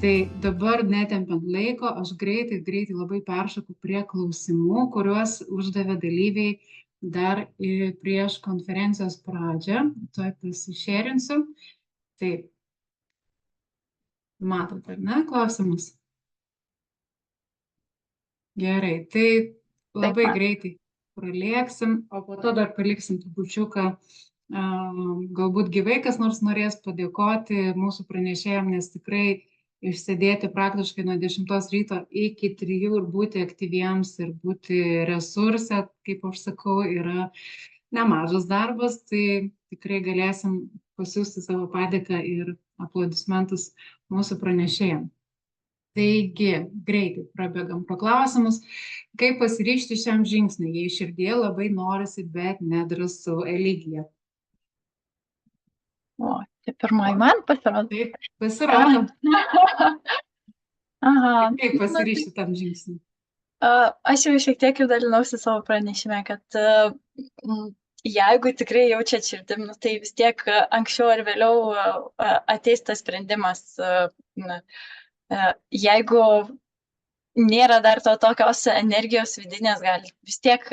Tai dabar netempiant laiko, aš greitai labai peršoku prie klausimų, kuriuos uždavė dalyviai dar prieš konferencijos pradžią. Tuoj pasišėrinsiu. Tai matot, ar ne, klausimus? Gerai, tai labai greitai pralėksim, o po to dar paliksim trupučiuką, galbūt gyvai kas nors norės padėkoti mūsų pranešėjam, nes tikrai išsėdėti praktiškai nuo 10 ryto iki 3 ir būti aktyviems ir būti resurse, kaip aš sakau, yra nemažas darbas, tai tikrai galėsim pasiųsti savo padėką ir aplodismentus mūsų pranešėjam. Taigi, greitai prabėgam pro klausimus. Kaip pasiryžti šiam žingsniui, jei širdie labai norisi, bet nedrąsu? Eligija. O, tai pirmoji man pasirodo. Taip, pasirodo. Aha. Kaip pasiryžti tam žingsniui? Aš jau šiek tiek jau dalinausi savo pranešime, kad jeigu tikrai jaučiat širdim, tai vis tiek anksčiau ar vėliau ateis tas sprendimas. Jeigu nėra dar tokios energijos vidinės, vis tiek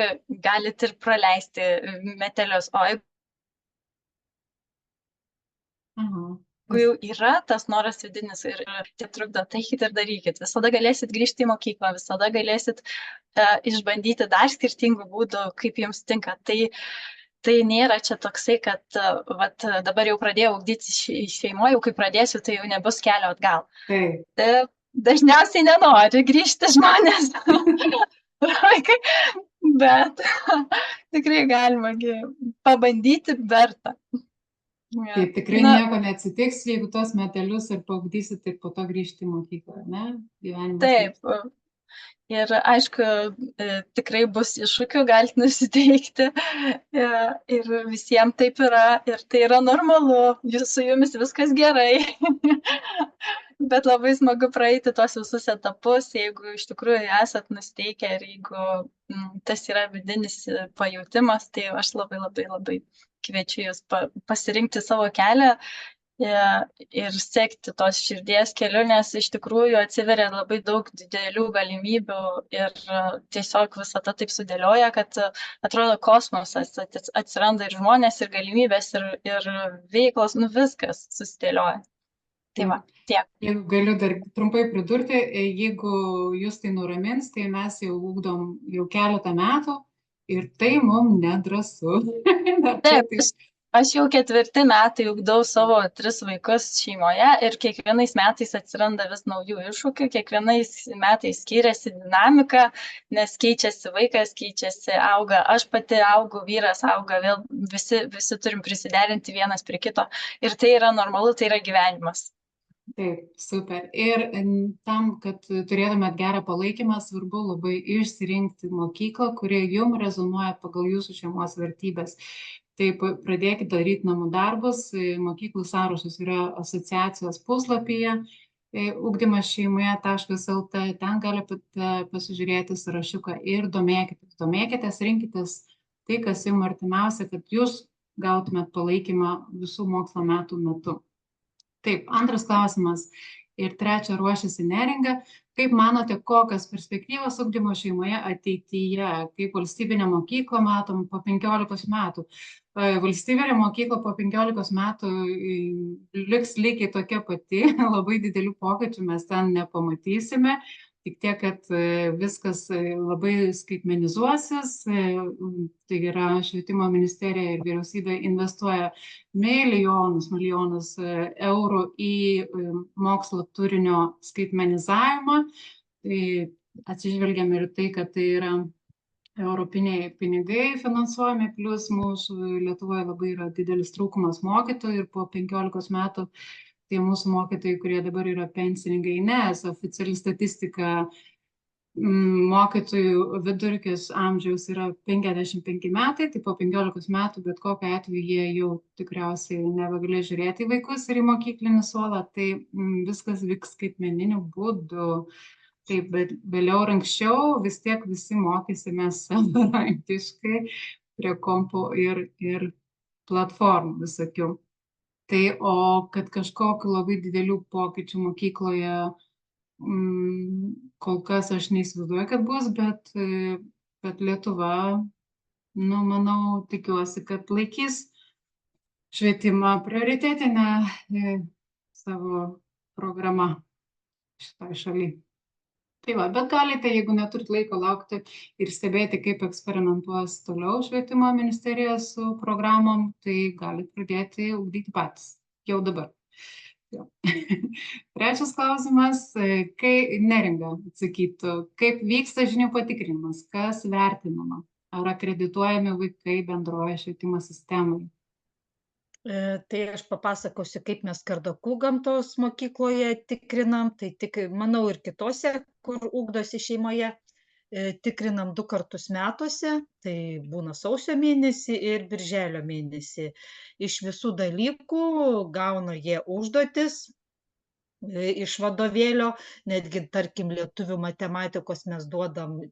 galit ir praleisti metelius, o jeigu jau yra tas noras vidinis ir tai trukdo, tai eikit ir darykit. Visada galėsit grįžti į mokyklą, visada galėsit išbandyti dar skirtingų būdų, kaip jums tinka. Tai nėra čia toksai, kad dabar jau pradėjau ugdyti šeimoje, jau kai pradėsiu, tai jau nebus kelio atgal. Dažniausiai nenori grįžti žmonės, bet tikrai galima pabandyti verta. Taip, tikrai nieko neatsitiks, jeigu tos metelius ir paugdysit ir po to grįžti į mokyklą, ne? Taip. Ir aišku, tikrai bus iššūkių, galite nusiteikti ir visiems taip yra ir tai yra normalu, su jumis viskas gerai, bet labai smagu praeiti tuos visus etapus, jeigu iš tikrųjų esat nusiteikę ir jeigu tas yra vidinis pajautimas, tai aš labai kviečiu jūs pasirinkti savo kelią ir sekti tos širdies keliu, nes iš tikrųjų atsiveria labai daug didelių galimybių ir tiesiog visata taip sudėlioja, kad atrodo kosmosas, atsiranda ir žmonės, ir galimybės, ir veiklos, viskas susidėlioja. Tai va, tiek. Jeigu galiu dar trumpai pridurti, jeigu jūs tai nuramins, tai mes jau ugdom jau keletą metų ir tai mums nedrąsu. Taip, aš jau 4 metai ugdau savo 3 vaikus šeimoje ir kiekvienais metais atsiranda vis naujų iššūkių, kiekvienais metais skiriasi dinamika, nes keičiasi vaikas, keičiasi, auga, aš pati augu, vyras auga, vėl visi turim prisiderinti vienas prie kito ir tai yra normalu, tai yra gyvenimas. Taip, super. Ir tam, kad turėtumėt gerą palaikymą, svarbu labai išsirinkti mokyklą, kurie jums rezonuoja pagal jūsų šeimos vertybės. Taip, pradėkite daryti namų darbus, mokyklų sąrašas yra asociacijos puslapyje, ugdymasšeimoje.lt, ten galite pasižiūrėti sąrašiuką ir domėkitės, rinkitės tai, kas jums artimiausia, kad jūs gautumėt palaikymą visų mokslo metų metu. Taip, antras klausimas ir trečia ruošiasi Neringa. Kaip manote, kokios perspektyvos ugdymo šeimoje ateityje, kaip valstybinė mokykla matom po 15 metų? Valstybinė mokykla po 15 metų liks lygiai tokia pati, labai didelių pokyčių mes ten nepamatysime, tik tiek, kad viskas labai skaitmenizuosis, tai yra švietimo ministerija ir vyriausybė investuoja milijonus eurų į mokslo turinio skaitmenizavimą, tai atsižvelgiam ir tai, kad tai yra europiniai pinigai finansuojami, plus mūsų Lietuvoje labai yra didelis trūkumas mokytojų ir po 15 metų tai mūsų mokytojai, kurie dabar yra pensininkai, nes oficiali statistika mokytojų vidurkis amžiaus yra 55 metai, tai po 15 metų bet kokiu atveju jie jau tikriausiai nebegalės žiūrėti į vaikus ir į mokyklinį suolą, tai viskas vyks skaitmeniniu būdu. Taip, bet vėliau ir anksčiau vis tiek visi mokysimės savarankiškai prie kompų ir platformų visokių. Tai o kad kažkokiu labai didelių pokyčių mokykloje kol kas aš neįsivaizduoju, kad bus, bet Lietuva, nu, manau, tikiuosi, kad laikys švietimą prioritetinę savo programą šitoj šaly. Tai va, bet galite, jeigu neturit laiko laukti ir stebėti, kaip eksperimentuos toliau švietimo ministerija su programom, tai galite pradėti ugdyti patys, jau dabar. Jo. Trečias klausimas, kai Neringa atsakytų, kaip vyksta žinių patikrinimas, kas vertinama, ar akredituojami vaikai bendroje švietimo sistemoje? Tai aš papasakosiu, kaip mes Kardakų gamtos mokykloje tikrinam, tai tik, manau, ir kitose, kur ugdosi šeimoje, tikrinam 2 kartus metuose, tai būna sausio mėnesį ir birželio mėnesį. Iš visų dalykų gauna jie užduotis iš vadovėlio, netgi, tarkim, lietuvių matematikos mes duodam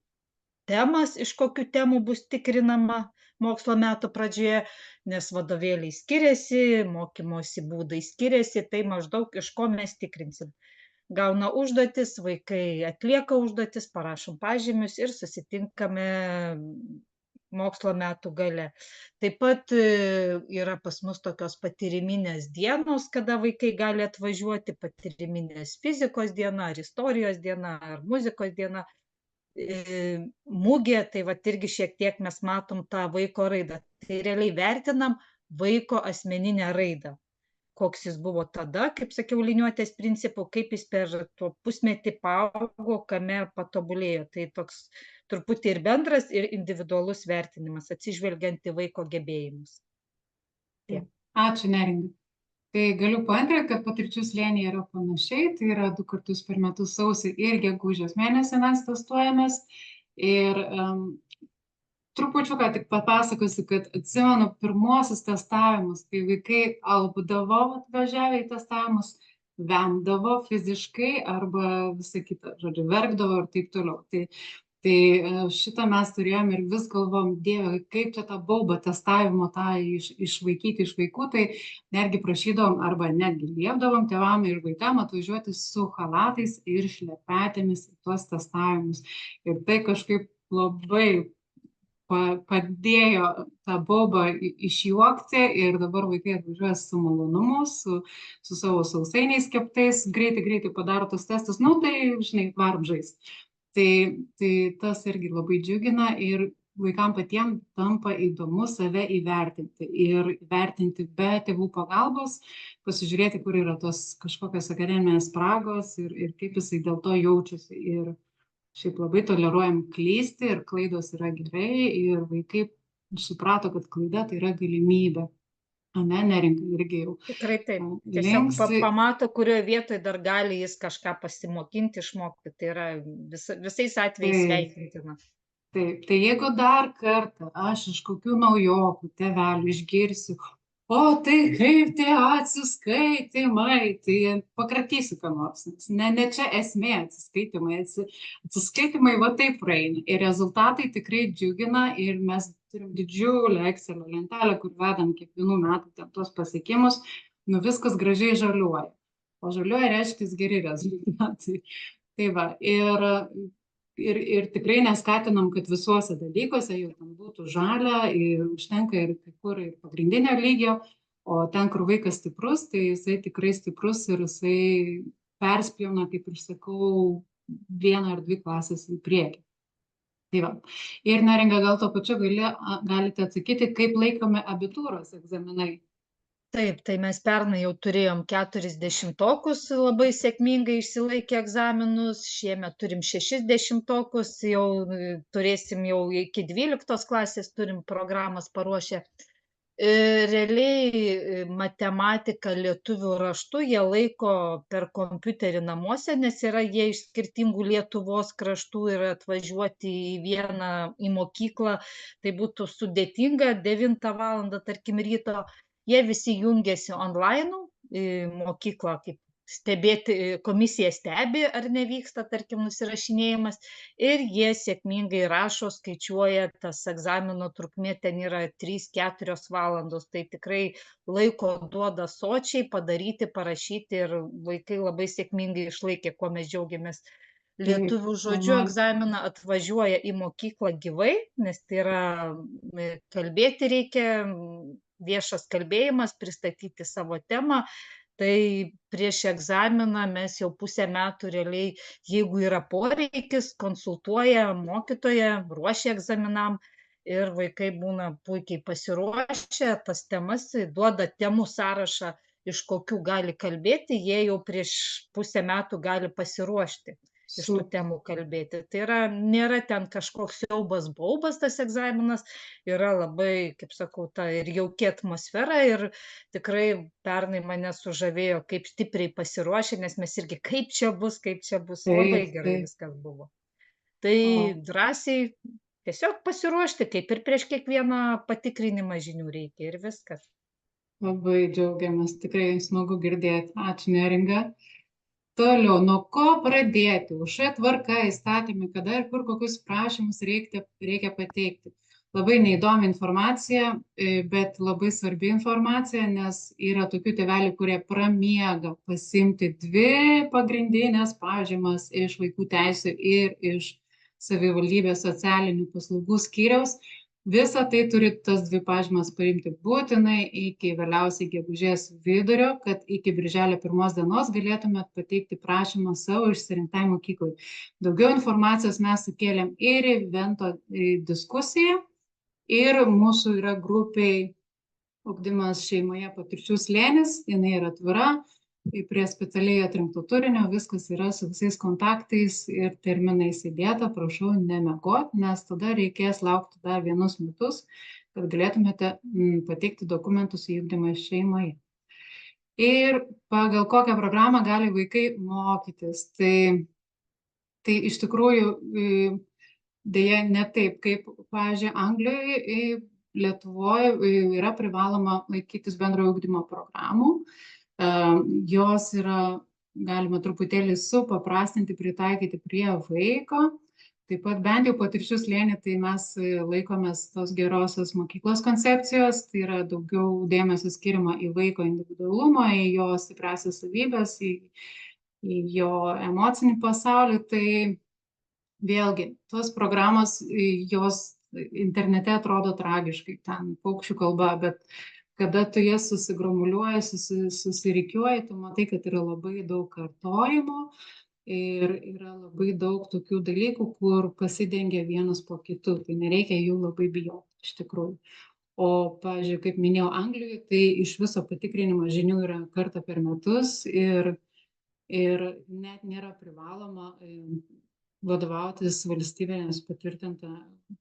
temas, iš kokių temų bus tikrinama mokslo metų pradžioje, nes vadovėliai skiriasi, mokymosi būdai skiriasi, tai maždaug iš ko mes tikrinsim. Gauna užduotis, vaikai atlieka užduotis, parašom pažymius ir susitinkame mokslo metų gale. Taip pat yra pas mus tokios patyriminės dienos, kada vaikai gali atvažiuoti, patyriminės fizikos diena, ar istorijos diena, ar muzikos diena. Mūgė, tai vat irgi šiek tiek mes matom tą vaiko raidą. Tai realiai vertinam vaiko asmeninę raidą. Koks jis buvo tada, kaip sakiau, liniuotės principų, kaip jis per tuo pusmetį paaugo, kame patobulėjo. Tai toks truputį ir bendras, ir individualus vertinimas, atsižvelgiant į vaiko gebėjimus. Tiek. Ačiū, Neringa. Tai galiu paantrinti, kad patirčių slėnyje yra panašiai, tai yra 2 kartus per metus sausį ir gegužės mėnesį mes testuojamės. Ir trupučiuką tik papasakosiu, kad atsimenu pirmosius testavimus, kai vaikai alpdavo atvažiavę į testavimus, vemdavo fiziškai arba visą kitą, žodžiu, verkdavo ir taip toliau. Tai šitą mes turėjom ir vis galvom, Dieve, kaip čia tą baubą testavimo tą išvaikyti iš vaikų, tai netgi prašydavom arba netgi liepdavom tėvam ir vaikam atvažiuoti su chalatais ir šlepetėmis į tuos testavimus. Ir tai kažkaip labai padėjo tą baubą išjuokti ir dabar vaikai atvažiuoja su malonumu, su savo sausainiais keptais, greitai padaro tos testus, nu tai, žinai, varom žaist. Tai tas irgi labai džiugina ir vaikam patiems tampa įdomu save įvertinti ir vertinti be tėvų pagalbos, pasižiūrėti, kur yra tos kažkokios akademinės spragos ir kaip jisai dėl to jaučiasi. Ir šiaip labai toleruojam klysti ir klaidos yra gerai ir vaikai suprato, kad klaida tai yra galimybė. Ne, Neringa irgi jau. Tikrai taip. Tiesiog pamato, kurioje vietoje dar gali jis kažką pasimokinti, išmokti. Tai yra visais atvejais sveikintina. Taip, tai jeigu dar kartą aš iš kokių naujokų tėvelių išgirsiu, o tai kaip tie atsiskaitimai, tai pakratysiu ką nors, nes ne čia esmė atsiskaitimai va taip praeina. Ir rezultatai tikrai džiugina ir mes turim didžiulę Excelio lentelę, kur vedam kiekvienų metų ten tuos pasiekimus, nu viskas gražiai žaliuoja. O žaliuoja reiškia geri rezultatai. Tai va, ir tikrai neskatinam, kad visuose dalykuose jau ten būtų žalia, ir užtenka ir kai kur ir pagrindinio lygio, o ten, kur vaikas stiprus, tai jisai tikrai stiprus ir jisai perspjauna, kaip ir sakau, 1 ar 2 klasės į priekį. Tai va. Ir Neringa, gal to pačiu galite atsakyti, kaip laikomi abitūros egzaminai? Taip, tai mes pernai jau turėjom 40-okus labai sėkmingai išsilaikė egzaminus, šiemet turim 60-okus, jau turėsim jau iki 12 klasės, turim programas paruošę. Realiai matematiką lietuvių raštu jie laiko per kompiuterį namuose, nes yra jie iš skirtingų Lietuvos kraštų ir atvažiuoti į mokyklą, tai būtų sudėtinga 9 valandą, tarkim, ryto. Jie visi jungiasi online į mokyklą, kaip komisija stebi, ar nevyksta, tarkim, nusirašinėjimas ir jie sėkmingai rašo, skaičiuoja, tas egzamino trukmė ten yra 3-4 valandos, tai tikrai laiko duoda sočiai padaryti, parašyti ir vaikai labai sėkmingai išlaikė, kuo mes džiaugiamės. Lietuvių žodžiu egzaminą atvažiuoja į mokyklą gyvai, nes tai yra kalbėti reikia, viešas kalbėjimas, pristatyti savo temą. Tai prieš egzaminą mes jau pusę metų realiai, jeigu yra poreikis, konsultuoja mokytoją, ruošia egzaminam ir vaikai būna puikiai pasiruošę, tas temas duoda temų sąrašą, iš kokių gali kalbėti, jie jau prieš pusę metų gali pasiruošti iš tų temų kalbėti. Tai yra, nėra ten kažkoks siaubas baubas tas egzaminas, yra labai, kaip sakau, ta ir jauki atmosfera ir tikrai pernai mane sužavėjo, kaip stipriai pasiruošė, nes mes irgi kaip čia bus, labai gerai viskas buvo. Tai drąsiai tiesiog pasiruošti, kaip ir prieš kiekvieną patikrinimą žinių reikia ir viskas. Labai džiaugiamės, tikrai smagu girdėti. Ačiū, Neringa. Toliau, nuo ko pradėti? UŠ tvarka, įstatymai, kada ir kur kokius prašymus reikia pateikti. Labai neįdomi informacija, bet labai svarbi informacija, nes yra tokių tėvelių, kurie pramiega pasiimti 2 pagrindinės pažymas iš vaikų teisių ir iš savivaldybės socialinių paslaugų skyriaus. Visą tai turi tas 2 pažymas paimti būtinai iki vėliausiai gegužės vidurio, kad iki birželio 1 dienos galėtumėt pateikti prašymą savo išsirinktai mokyklai. Daugiau informacijos mes sukėlėm ir evento diskusiją, ir mūsų yra grupiai Ugdymas šeimoje patirčių slėnis, jinai yra atvira, prie specialiai atrinkto turinio, viskas yra su visais kontaktais ir terminais įdėta, prašau nemiegot, nes tada reikės laukti dar 1 metus, kad galėtumėte pateikti dokumentus į ugdymą šeimoje. Ir pagal kokią programą gali vaikai mokytis. Tai iš tikrųjų dėja ne taip, kaip, pavyzdžiui, Anglijoje, Lietuvoje yra privaloma laikytis bendrojo ugdymo programų. Jos yra, galima truputėlį supaprastinti, pritaikyti prie vaiko. Taip pat bent jau patirčių slėnį, tai mes laikomės tos gerosios mokyklos koncepcijos, tai yra daugiau dėmesio skiriama į vaiko individualumą, į jo stipriąsias savybes, į jo emocinį pasaulį. Tai vėlgi, tos programos, jos internete atrodo tragiškai, ten paukščių kalba, bet kada tu jas susigromuliuoji, susirikiuoji, tu matai, kad yra labai daug kartojimo ir yra labai daug tokių dalykų, kur pasidengia vienas po kitu, tai nereikia jų labai bijoti iš tikrųjų. O, pavyzdžiui, kaip minėjau, Anglijoje, tai iš viso patikrinimo žinių yra kartą per metus ir net nėra privaloma vadovautis valstybinės patvirtinta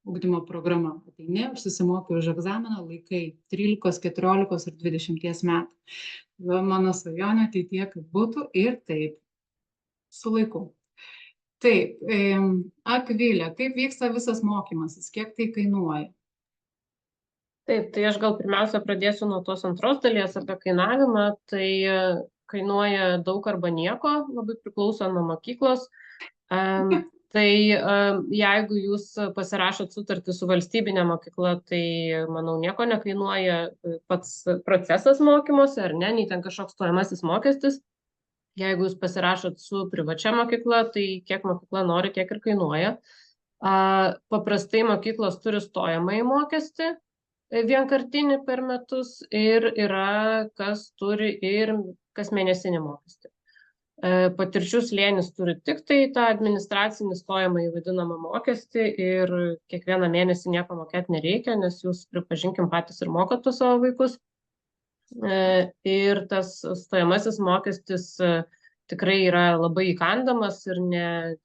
ugdymo programa. Ateini, susimokai už egzaminą, laikai 13, 14 ir 20 metų. Mano svajonė ateityje, kad būtų ir taip, su laiku. Taip, Akvilė, kaip vyksta visas mokymasis, kiek tai kainuoja? Taip, tai aš gal pirmiausia pradėsiu nuo tos antros dalies apie kainavimą. Tai kainuoja daug arba nieko, labai priklauso nuo mokyklos. Tai jeigu jūs pasirašot sutartį su valstybinė mokykla, tai, manau, nieko nekainuoja pats procesas mokymosi, ar ne, nei ten kažkoks stojamasis mokestis. Jeigu jūs pasirašot su privačia mokykla, tai kiek mokykla nori, tiek ir kainuoja. Paprastai mokyklos turi stojamąjį mokestį, vienkartinį per metus, ir yra, kas turi ir kasmėnesinį mokestį. Patirčių slėnis turi tik tai tą administracinį stojamąjį vadinamą mokestį ir kiekvieną mėnesį nieko mokėti nereikia, nes jūs, pripažinkim, patys ir mokot tuos savo vaikus. Ir tas stojamasis mokestis tikrai yra labai įkandamas ir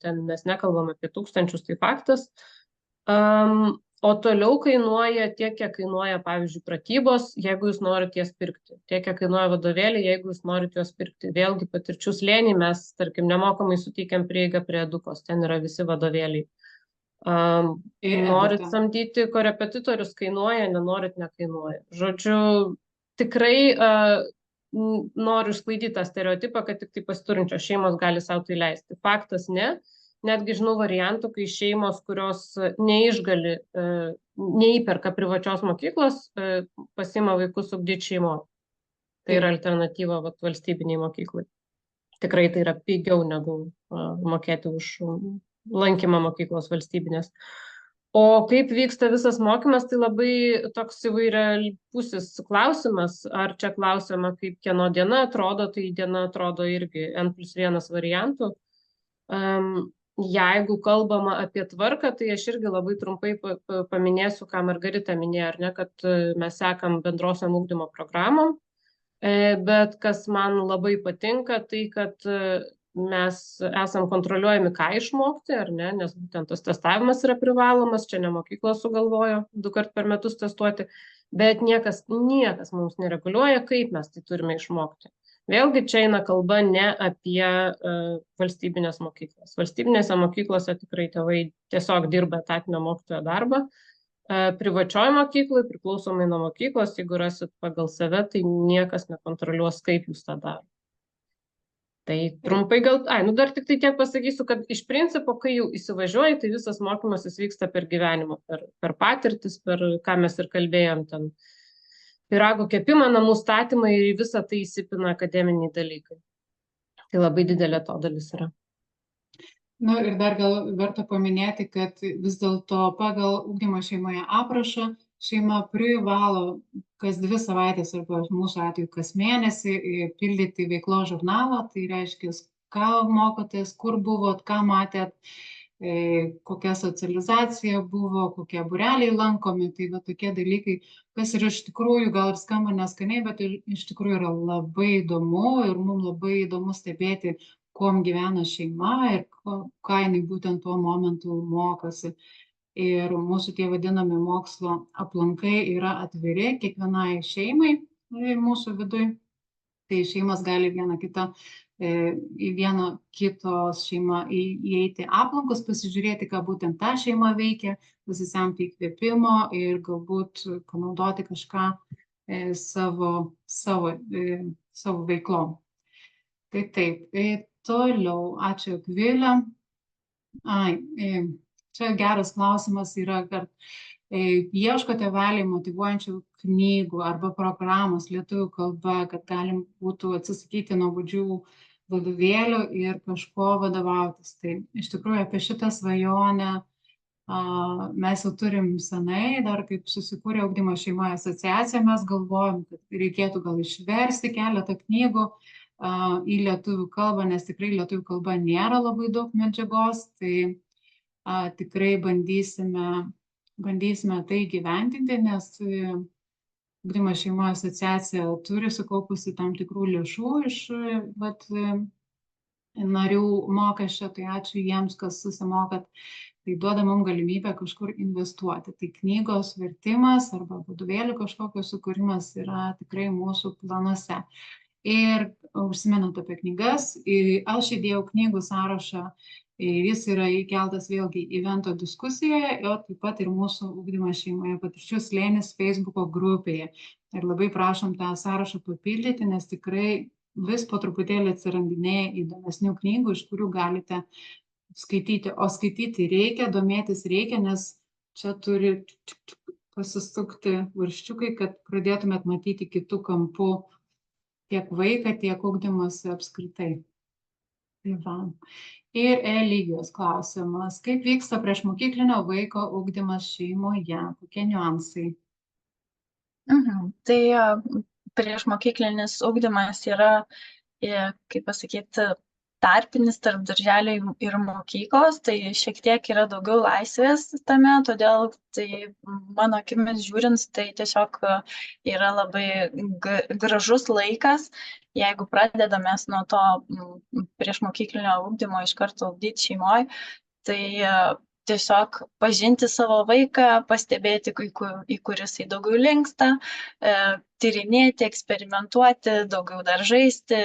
ten mes nekalbam apie tūkstančius, tai faktas. O toliau kainuoja tiek, kiek kainuoja, pavyzdžiui, pratybos, jeigu jūs norite jas pirkti. Tiek, kiek kainuoja vadovėliai, jeigu jūs norite juos pirkti. Vėlgi patirčių slėnį mes, tarkim, nemokamai suteikiam prieigą prie edukos, ten yra visi vadovėliai. Norit samdyti korepetitorius, kainuoja, nenorit, nekainuoja. Žodžiu, tikrai noriu išsklaidyti tą stereotipą, kad tik tai pasiturinčios šeimos gali savo tai leisti. Faktas ne. Netgi žinau variantų, kai šeimos, kurios neišgali, neįperka privačios mokyklos, pasiima vaikus ugdyti šeimo. Tai yra alternatyva valstybiniai mokyklai. Tikrai tai yra pigiau negu mokėti už lankymą mokyklos valstybinės. O kaip vyksta visas mokymas, tai labai toks įvairiapusis klausimas. Ar čia klausiama, kaip kieno diena atrodo, tai diena atrodo irgi N+1 variantų. Jeigu kalbama apie tvarką, tai aš irgi labai trumpai paminėsiu, ką Margarita minėjo, ar ne, kad mes sekam bendrosiom ugdymo programom. Bet kas man labai patinka, tai kad mes esam kontroliuojami, ką išmokti, ar ne, nes būtent tas testavimas yra privalomas, čia ne mokyklos sugalvojo 2 kart per metus testuoti, bet niekas mums nereguliuoja, kaip mes tai turime išmokti. Vėlgi čia eina kalba ne apie valstybinės mokyklas. Valstybinėse mokyklose tikrai tėvai tiesiog dirba etatinio mokytojo darbą. Privačioj mokyklai, priklausomai nuo mokyklos, jeigu rasit pagal save, tai niekas nekontroliuos, kaip jūs tą daro. Tai trumpai dar tik tai tiek pasakysiu, kad iš principo, kai jau įsivažiuoji, tai visas mokymasis vyksta per gyvenimą, per patirtis, per ką mes ir kalbėjom ten. Pyrago kepimą, namų statymą ir visą tai įsipina akademiniai dalykai. Tai labai didelė to dalis yra. Ir dar gal verta paminėti, kad vis dėlto pagal ugdymo šeimoje aprašą šeima privalo kas 2 savaitės arba mūsų atveju kas mėnesį pildyti veiklos žurnalą. Tai reiškia, ką mokotės, kur buvot, ką matėt, kokia socializacija buvo, kokie būreliai lankomi. Tai va tokie dalykai, kas ir iš tikrųjų gal ir skamba neskaniai, bet iš tikrųjų yra labai įdomu ir mums labai įdomu stebėti, kuom gyvena šeima ir ką jinai būtent tuo momentu mokosi. Ir mūsų tie vadinami mokslo aplankai yra atviri kiekvienai šeimai mūsų viduj. Tai šeimas gali į vieno kitos šeimą įeiti aplankus, pasižiūrėti, ką būtent ta šeima veikia, pasisemti įkvėpimo ir galbūt panaudoti kažką savo veiklom. Tai taip, toliau, ačiū Akvilė. Čia geras klausimas yra, kad ieško tėveliai motyvuojančių knygų arba programos lietuvių kalba, kad galim būtų atsisakyti nuobodžių vadovėlių ir kažko vadovautis. Tai iš tikrųjų apie šitą svajonę mes jau turim senai, dar kaip susikūrė ugdymo šeimoje asociacija, mes galvojom, kad reikėtų gal išversti keletą knygų į lietuvių kalbą, nes tikrai lietuvių kalba nėra labai daug medžiagos, tai tikrai bandysime tai gyventinti, nes ugdymo šeimoje asociacija turi sukaupusi tam tikrų lėšų iš narių mokesčio, tai ačiū jiems, kas susimokat, tai duoda mums galimybę kažkur investuoti. Tai knygos vertimas arba vadovėlių kažkokio sukūrimas yra tikrai mūsų planuose. Ir užsimenant apie knygas, aš įdėjau knygų sąrašą, jis yra įkeltas vėlgi evento diskusijoje, o taip pat ir mūsų ugdymo šeimoje patirčių slėnis Facebooko grupėje. Ir labai prašom tą sąrašą papildyti, nes tikrai vis po truputėlį atsirandinėja įdomesnių knygų, iš kurių galite skaityti. O skaityti reikia, domėtis reikia, nes čia turi pasisukti varščiukai, kad pradėtumėt matyti kitų kampų tiek vaiką, tiek ugdymosi apskritai. Tai va. Ir Eligijos klausimas. Kaip vyksta priešmokyklinio vaiko ugdymas šeimoje? Kokie niuansai? Tai priešmokyklinis ugdymas yra, kaip pasakyti, tarpinis tarp darželio ir mokyklos, tai šiek tiek yra daugiau laisvės tame, todėl tai mano akimis žiūrint, tai tiesiog yra labai gražus laikas, jeigu pradedame nuo to priešmokyklinio ugdymo iš karto ugdyti šeimoje, tai tiesiog pažinti savo vaiką, pastebėti, į kuris jis daugiau linksta, tyrinėti, eksperimentuoti, daugiau dar žaisti,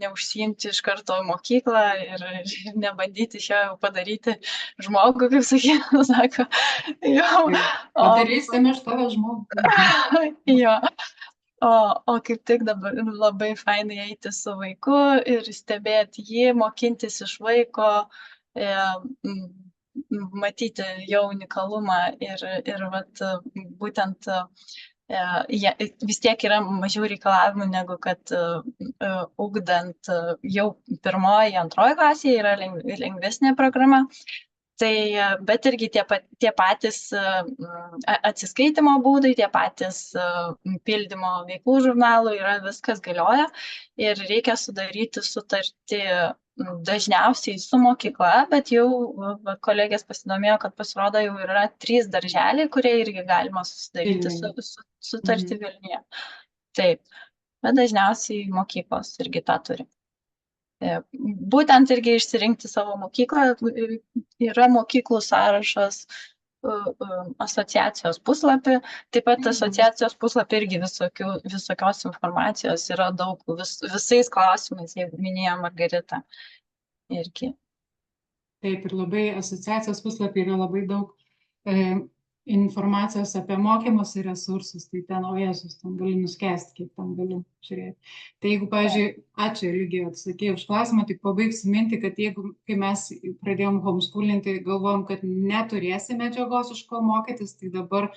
neužsiimti iš karto mokyklą ir nebandyti iš jo padaryti žmogų, kaip sako. Padarysime iš tave žmogų. Jo. o kaip tik dabar labai fainai eiti su vaiku ir stebėti jį, mokintis iš vaiko, matyti jo unikalumą ir vat, būtent vis tiek yra mažiau reikalavimų negu kad ugdant jau 1, 2 klasėje yra lengvesnė programa. Tai, bet irgi tie patys atsiskaitimo būdai, tie patys pildymo veiklų žurnalų yra, viskas galioja ir reikia sudaryti sutartį dažniausiai su mokykla, bet jau kolegės pasidomėjo, kad pasirodo jau yra 3 darželiai, kurie irgi galima susidaryti sutartį Vilniuje. Taip, bet dažniausiai mokyklos irgi tą turi. Būtent irgi išsirinkti savo mokyklą, yra mokyklų sąrašas asociacijos puslapį, taip pat asociacijos puslapį irgi visokios informacijos yra daug, visais klausimais, jeigu minėjo Margarita irgi. Taip, ir labai asociacijos puslapį yra labai daug informacijos apie mokymus ir resursus, tai ten, o Jėzus, ten gali nuskęsti, kiek ten gali žiūrėti. Tai jeigu, pavyzdžiui, ačiū Ligija, atsakėjau už klausimą, tik pabaigsiu mintį, kad jeigu, kai mes pradėjom homeschoolinti, galvojom, kad neturėsim medžiagos iš ko mokytis, tai dabar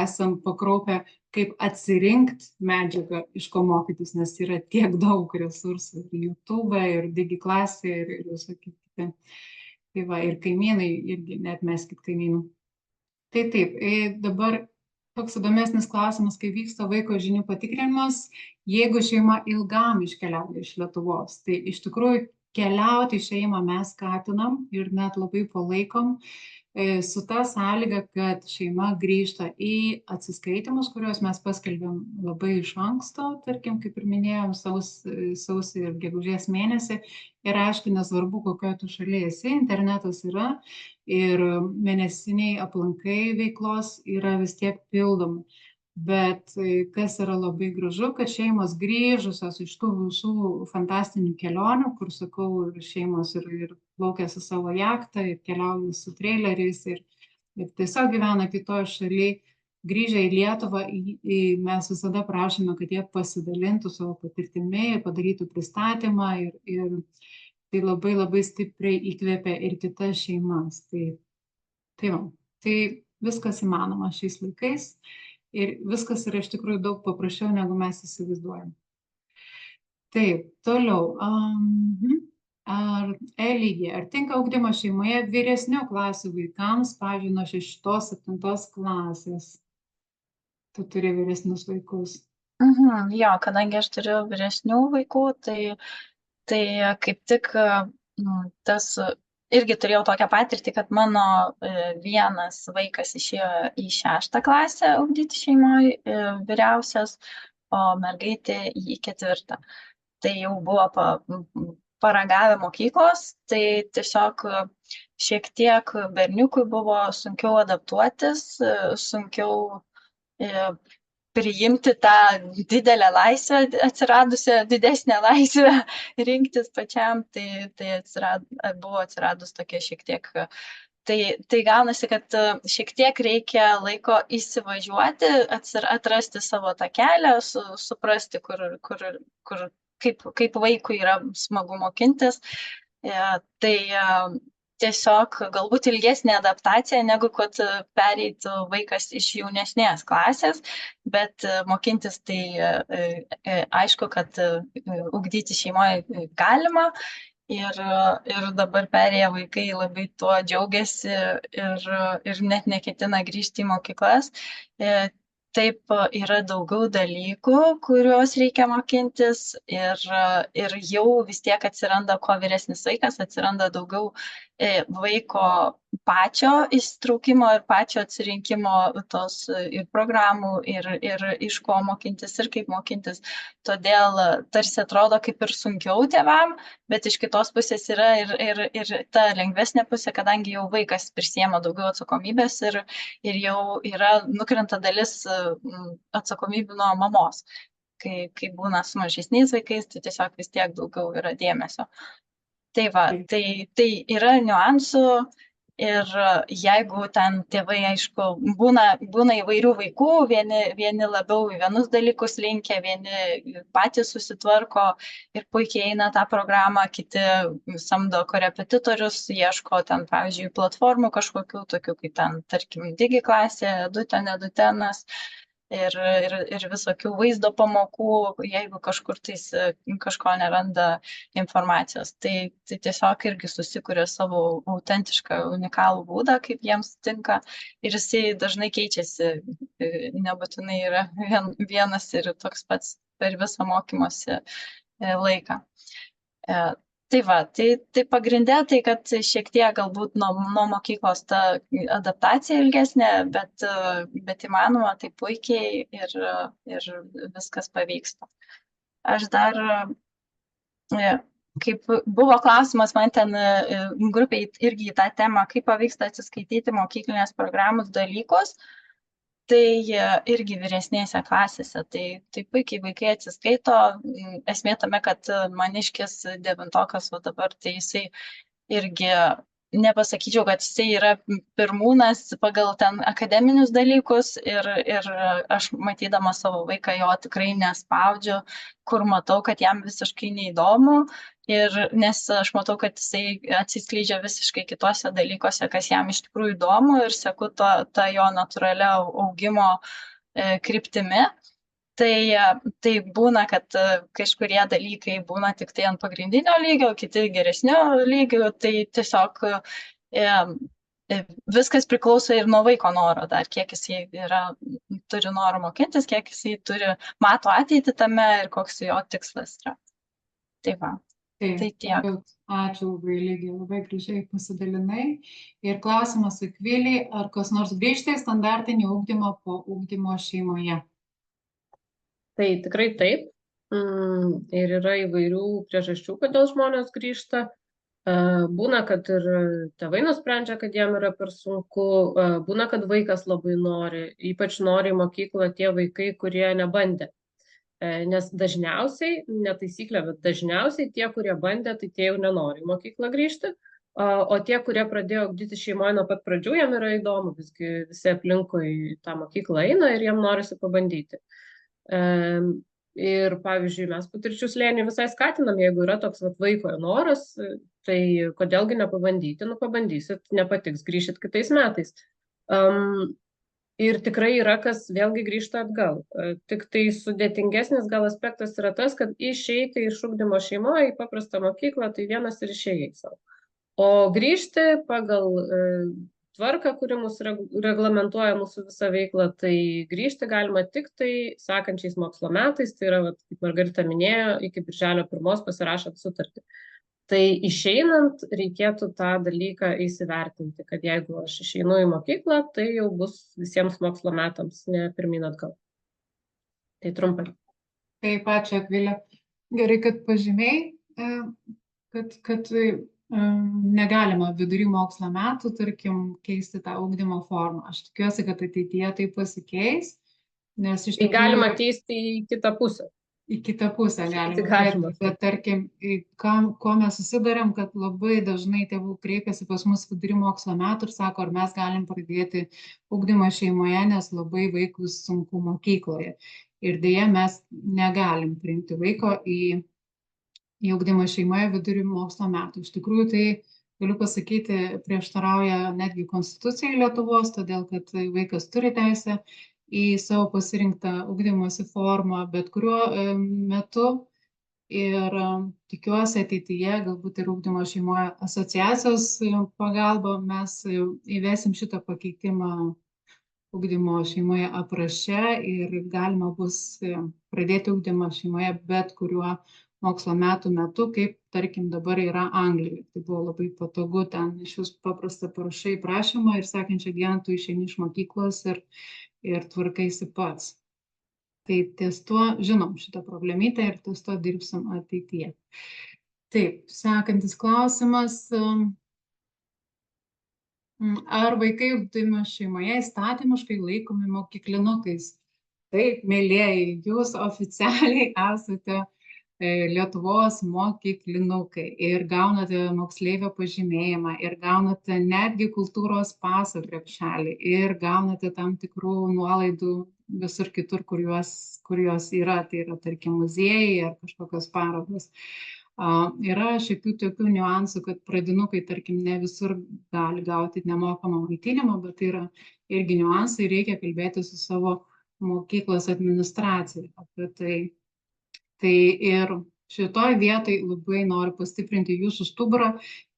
esam pakraupę, kaip atsirinkti medžiagą iš ko mokytis, nes yra tiek daug resursų, ir YouTube, ir Digiklasė, ir visokie kiti. Tai va, ir kaimynai, irgi neatmeskit kaimynų. Tai taip, dabar toks įdomesnis klausimas, kai vyksta vaiko žinių patikrinimas, jeigu šeima ilgam iškeliauja iš Lietuvos, tai iš tikrųjų keliauti į šeimą mes skatinam ir net labai palaikom su ta sąlyga, kad šeima grįžta į atsiskaitimus, kuriuos mes paskelbėm labai iš anksto, tarkim, kaip ir minėjom, sausį ir gegužės mėnesį. Ir aišku, nesvarbu, kokioje tu šalyje esi, internetas yra ir mėnesiniai aplankai veiklos yra vis tiek pildomi. Bet kas yra labai gražu, kad šeimos grįžusios iš tų visų fantastinių kelionių, kur, sakau, šeimos ir plaukia su savo jachtą, ir keliauja su traileriais, ir tiesiog gyvena kitoje šalyje, grįžę į Lietuvą, mes visada prašome, kad jie pasidalintų savo patirtimi, padarytų pristatymą ir tai labai labai stipriai įkvėpia ir kitas šeimas. Tai viskas įmanoma šiais laikais. Ir viskas yra iš tikrųjų daug paprasčiau, negu mes įsivaizduojam. Taip, toliau. Ligija, ar tinka ugdymas šeimoje vyresnių klasių vaikams, pavyzdžiui, nuo 6-7 klasės? Tu turi vyresnius vaikus. Jo, kadangi aš turiu vyresnių vaikų, tai kaip tik tas... Irgi turėjau tokią patirtį, kad mano vienas vaikas išėjo į 6 klasę ugdyti šeimoje, vyriausias, o mergaitė į 4. Tai jau buvo paragavę mokyklos, tai tiesiog šiek tiek berniukui buvo sunkiau adaptuotis, sunkiau priimti tą didelę laisvę, atsiradusią didesnę laisvę rinktis pačiam, tai buvo atsiradus tokia šiek tiek. Tai gaunasi, kad šiek tiek reikia laiko įsivažiuoti, atrasti savo tą kelią, suprasti, kaip vaikui yra smagu mokintis. Tai tiesiog galbūt ilgesnė adaptacija, negu kad pereitų vaikas iš jaunesnės klasės, bet mokintis tai aišku, kad ugdyti šeimoje galima ir dabar perėję vaikai labai tuo džiaugiasi ir net neketina grįžti į mokyklas. Taip, yra daugiau dalykų, kuriuos reikia mokintis ir jau vis tiek atsiranda, kuo vyresnis vaikas, atsiranda daugiau vaiko pačio įsitraukimo ir pačio atsirinkimo tos ir programų, ir iš ko mokintis, ir kaip mokintis. Todėl tarsi atrodo kaip ir sunkiau tėvam, bet iš kitos pusės yra ir ta lengvesnė pusė, kadangi jau vaikas prisiema daugiau atsakomybės ir jau yra nukrenta dalis atsakomybių nuo mamos. Kai būna su mažesniais vaikais, tai tiesiog vis tiek daugiau yra dėmesio. Tai va, tai yra niuansų Ir jeigu ten tėvai, aišku, būna įvairių vaikų, vieni labiau į vienus dalykus linkę, vieni patys susitvarko ir puikiai eina tą programą, kiti samdo korepetitorius, ieško ten, pavyzdžiui, platformų kažkokių, tokių kaip ten, tarkim, Digi klasė, Eduten, Edutenas. Ir visokių vaizdo pamokų, jeigu kažkur tais kažko neranda informacijos. Tai tiesiog irgi susikuria savo autentišką, unikalų būdą, kaip jiems tinka. Ir jisai dažnai keičiasi, nebūtinai yra vienas ir toks pats per visą mokymosi laiką. Tai va, tai pagrindė tai, kad šiek tiek galbūt nuo mokyklos ta adaptacija ilgesnė, bet įmanoma tai puikiai ir viskas pavyksta. Aš dar, kaip buvo klausimas man ten grupiai irgi į tą temą, kaip pavyksta atsiskaityti mokyklinės programos dalykus, tai irgi vyresnėse klasėse, tai puikiai vaikai atsiskaito. Esmė tame, kad maniškis 9-okas, o dabar tai jisai irgi, nepasakyčiau, kad jisai yra pirmūnas pagal ten akademinius dalykus ir aš matydama savo vaiką jo tikrai nespaudžiu, kur matau, kad jam visiškai neįdomu. Nes aš matau, kad jisai atsiskleidžia visiškai kitose dalykuose, kas jam iš tikrųjų įdomu ir seku tą jo natūralia augimo kryptimi. Tai būna, kad kažkurie dalykai būna tik tai ant pagrindinio lygio, kiti geresnio lygio, tai tiesiog viskas priklauso ir nuo vaiko noro dar, kiek jisai turi noro mokintis, kiek jisai mato ateitį tame ir koks jo tikslas yra. Tai va. Tai tiek. Ačiū labai, Ligija, labai gražiai pasidalinai. Ir klausimas Akvilei, ar kas nors grįžta į standartinį ugdymą po ugdymo šeimoje? Tai tikrai taip. Ir yra įvairių priežasčių, kodėl žmonės grįžta. Būna, kad ir tėvai nusprendžia, kad jam yra per sunku. Būna, kad vaikas labai nori, ypač nori į mokyklą tie vaikai, kurie nebandė. Nes dažniausiai, ne taisyklė, bet dažniausiai tie, kurie bandė, tai tie jau nenori į mokyklą grįžti, o tie, kurie pradėjo ugdyti šeimoje nuo pat pradžių, jam yra įdomu, visgi visi aplinkui tą mokyklą eina ir jam norisi pabandyti. Ir pavyzdžiui, mes Patirčių slėnį visai skatinam, jeigu yra toks vaiko noras, tai kodėlgi nepabandyti, pabandysit, nepatiks, grįšit kitais metais. Ir tikrai yra, kas vėlgi grįžta atgal. Tik tai sudėtingesnis gal aspektas yra tas, kad išeiti iš ugdymo šeimoje į paprastą mokyklą, tai vienas ir išėjai savo. O grįžti pagal tvarką, kuri mūsų reglamentuoja mūsų visą veiklą, tai grįžti galima tik tai sekančiais mokslo metais, tai yra, kaip Margarita minėjo, iki birželio 1 pasirašant sutartį. Tai išeinant reikėtų tą dalyką įsivertinti, kad jeigu aš išeinu į mokyklą, tai jau bus visiems mokslo metams, ne pirmyn atgal. Tai trumpai. Taip, ačiū, Akvilė. Gerai, kad pažymėjai, kad negalima vidury mokslo metų, tarkim, keisti tą ugdymo formą. Aš tikiuosi, kad ateityje tai pasikeis, nes iš tikrųjų... Tai galima keisti į kitą pusę. Į kitą pusę galima. Bet tarkim, ko mes susidarėm, kad labai dažnai tėvų kreipiasi pas mus vidury mokslo metų ir sako, ar mes galim pradėti ugdymą šeimoje, nes labai vaikus sunku mokykloje. Ir deja, mes negalim priimti vaiko į ugdymą šeimoje vidury mokslo metų. Iš tikrųjų, tai galiu pasakyti, prieštarauja netgi Konstitucijai Lietuvos, todėl kad vaikas turi teisę į savo pasirinktą ugdymosi formą bet kuriuo metu ir tikiuosi ateityje, galbūt ir ugdymo šeimoje asociacijos pagalba, mes įvesim šitą pakeitimą ugdymo šeimoje apraše ir galima bus pradėti ugdymą šeimoje bet kuriuo mokslo metu, kaip tarkim dabar yra Anglijoje. Tai buvo labai patogu, ten iš jūs paprastą parašai prašymą ir sekančią dieną tu išeini iš mokyklos ir tvarkaisi pats. Tai ties tuo žinom šitą problemytę ir ties tuo dirbsim ateityje. Taip, sekantis klausimas. Ar vaikai ugdymo šeimoje įstatymiškai laikomi mokyklinukais? Taip, mielieji, jūs oficialiai esate Lietuvos mokyklinukai ir gaunate moksleivio pažymėjimą ir gaunate netgi kultūros paso krepšelį ir gaunate tam tikrų nuolaidų visur kitur, kur jos yra, tai yra, tarkim, muziejai ar kažkokios parodos. Yra šiokių tokių niuansų, kad pradinukai, tarkim, ne visur gali gauti nemokamą maitinimą, bet tai yra irgi niuansai, reikia kalbėti su savo mokyklos administracija apie tai. Tai ir šitoj vietoj labai noriu pastiprinti jūsų stuburą,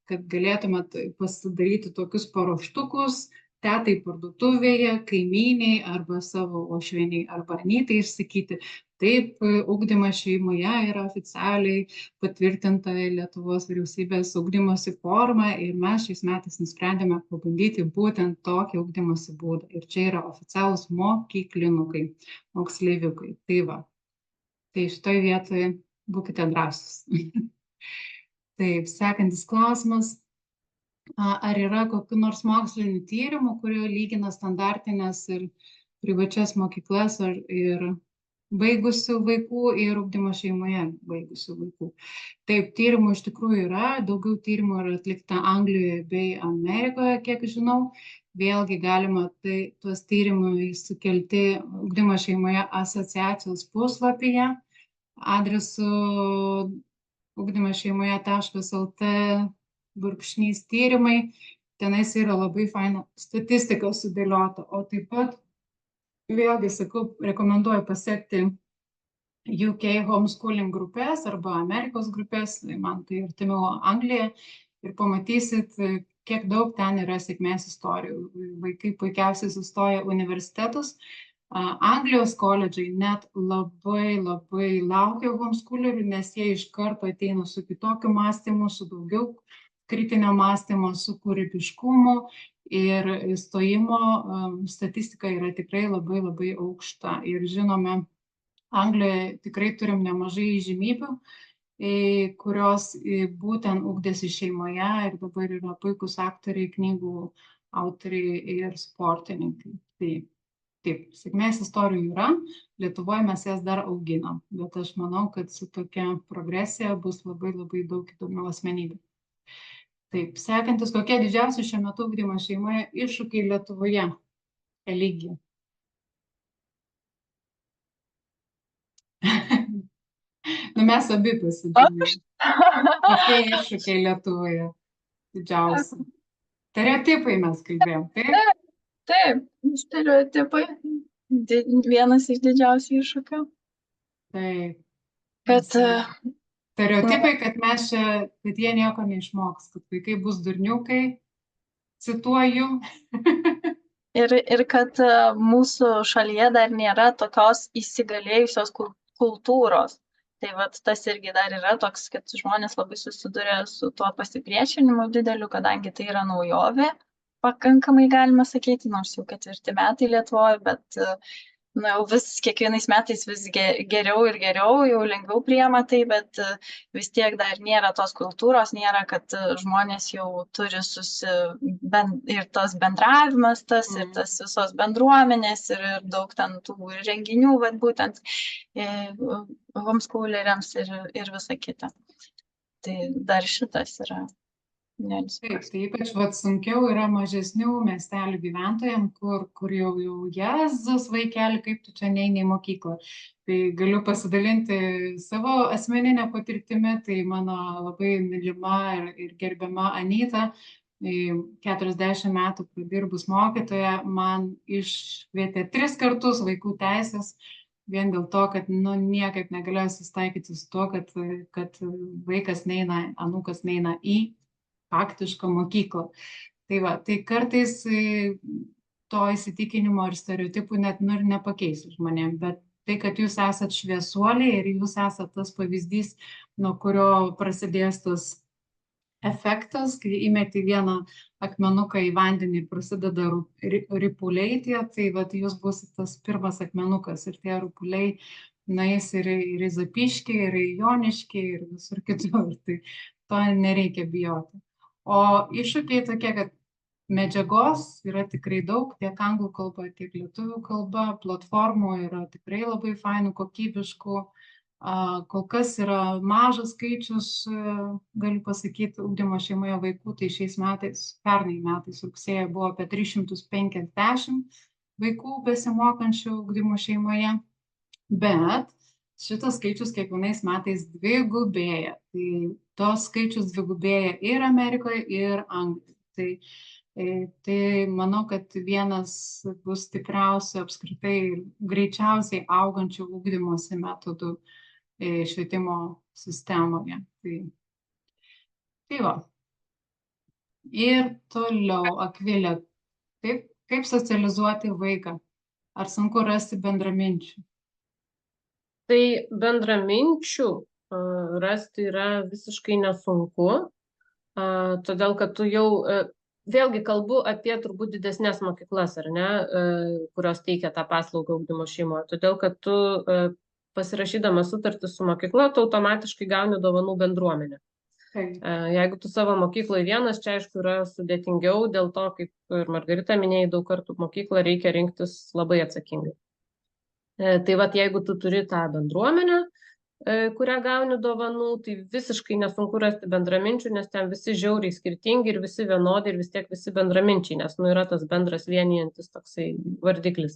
kad galėtumėt pasidaryti tokius paruoštukus tetai parduotuvėje, kaimyniai arba savo uošvieniai arba anytai išsakyti. Taip, ugdymas šeimoje yra oficialiai patvirtinta Lietuvos vyriausybės ugdymosi forma ir mes šiais metais nusprendėme pabandyti būtent tokį ugdymosi būdą. Ir čia yra oficialūs mokyklinukai, moksleiviukai. Tai va. Tai šitoj vietoje būkite drąsūs. Taip, sekantis klausimas. Ar yra kokių nors mokslinių tyrimų, kurie lygina standartinės ir privačias mokyklas ir baigusių vaikų ir ugdymo šeimoje baigusių vaikų? Taip, tyrimų iš tikrųjų yra. Daugiau tyrimų yra atlikta Anglijoje bei Amerikoje, kiek žinau. Vėlgi galima tuos tyrimus sukelti ugdymo šeimoje asociacijos puslapyje adresu ugdymasšeimoje.lt/tyrimai. Tenais yra labai faina statistika sudėliota, o taip pat vėlgi, sakau, rekomenduoju pasiekti UK homeschooling grupės arba Amerikos grupės, man tai artimiau Anglija, ir pamatysit, kiek daug ten yra sėkmės istorijų. Vaikai puikiausiai sustoja universitetus. Anglijos koledžai net labai laukia homeschoolerių, nes jie iš karto ateina su kitokiu mąstymu, su daugiau kritinio mąstymo, su kūrybiškumu ir stojimo statistika yra tikrai labai aukšta. Ir žinome, Anglijoje tikrai turim nemažai įžymybių, kurios būtent ugdėsi šeimoje ir dabar yra puikūs aktoriai, knygų autoriai ir sportininkai. Taip, sėkmės istorijų yra, Lietuvoje mes jas dar auginam, bet aš manau, kad su tokia progresija bus labai daug įdomių asmenybių. Taip, sekantis, kokie didžiausi šiuo metu ugdymo šeimoje iššūkiai Lietuvoje? Eligija. Mes abi pasidžiaugėme. Kokie iššūkiai Lietuvoje didžiausi? Stereotipai mes kalbėjom, taip? Taip, stereotipai. Vienas iš didžiausių iššūkių. Taip. Kad stereotipai, kad jie nieko neišmoks, kad vaikai bus durniukai, cituoju. Ir kad mūsų šalyje dar nėra tokios įsigalėjusios kultūros. Tai vat tas irgi dar yra toks, kad žmonės labai susiduria su tuo pasipriešinimu dideliu, kadangi tai yra naujovė. Pakankamai galima sakyti, nors jau 4 metai Lietuvoje, bet jau kiekvienais metais vis geriau ir geriau, jau lengviau priima tai, bet vis tiek dar nėra tos kultūros, nėra, kad žmonės jau turi ir tas bendravimas, ir tas visos bendruomenės, ir daug ten tų renginių, vat būtent homeschooleriams ir visa kita. Tai dar šitas yra. Taip, tai ypač sunkiau yra mažesnių miestelių gyventojams, kur jau Jėzus vaikeli, kaip tu čia neini į mokyklą. Tai galiu pasidalinti savo asmeninę patirtimį, tai mano labai mylima ir gerbiama Anyta, 40 metų pradirbus mokytoja, man iškvietė 3 kartus vaikų teisės, vien dėl to, kad niekaip negalėjau susitaikyti su tuo, kad vaikas neina, anūkas neina į faktišką mokyklą. Tai kartais to įsitikinimo ir stereotipų net ir nepakeisiu žmonėm, bet tai, kad jūs esat šviesuoliai ir jūs esat tas pavyzdys, nuo kurio prasidės tas efektas, kai įmeti vieną akmenuką į vandenį ir prasideda ripuliai tie, tai jūs būsit tas pirmas akmenukas ir tie ripuliai nueis ir į Zapyškį, ir į Joniškį, ir visur kitur. Tai to nereikia bijoti. O iššūkiai tokie, kad medžiagos yra tikrai daug, tiek anglų kalba, tiek lietuvių kalba, platformų yra tikrai labai fainų, kokybiškų, Kol kas yra mažas skaičius, galiu pasakyti, ugdymo šeimoje vaikų, tai šiais metais, pernai metais rugsėjo buvo apie 350 vaikų besimokančių ugdymo šeimoje, bet šitas skaičius kiekvienais metais dvigubėja. Tai tos skaičius dvigubėja ir Amerikoje, ir Anglijoje. Tai manau, kad vienas bus stipriausių apskritai ir greičiausiai augančių ugdymosi metodų švietimo sistemoje. Tai va. Ir toliau, Akvilė, kaip socializuoti vaiką? Ar sunku rasti bendraminčių? Tai bendraminčių rasti yra visiškai nesunku, todėl kad tu jau, vėlgi kalbu apie turbūt didesnės mokyklas, ar ne, kurios teikia tą paslaugą ugdymo šeimoje, todėl kad tu pasirašydamas sutartį su mokykla, tu automatiškai gauni dovanų bendruomenę. Jeigu tu savo mokykloje vienas, čia aišku yra sudėtingiau, dėl to, kaip ir Margarita minėjai, daug kartų mokyklą reikia rinktis labai atsakingai. Tai vat, jeigu tu turi tą bendruomenę, kurią gauni dovanų, tai visiškai nesunku rasti bendraminčių, nes ten visi žiauriai skirtingi ir visi vienodi ir vis tiek visi bendraminčiai, nes yra tas bendras vienijantis toksai vardiklis.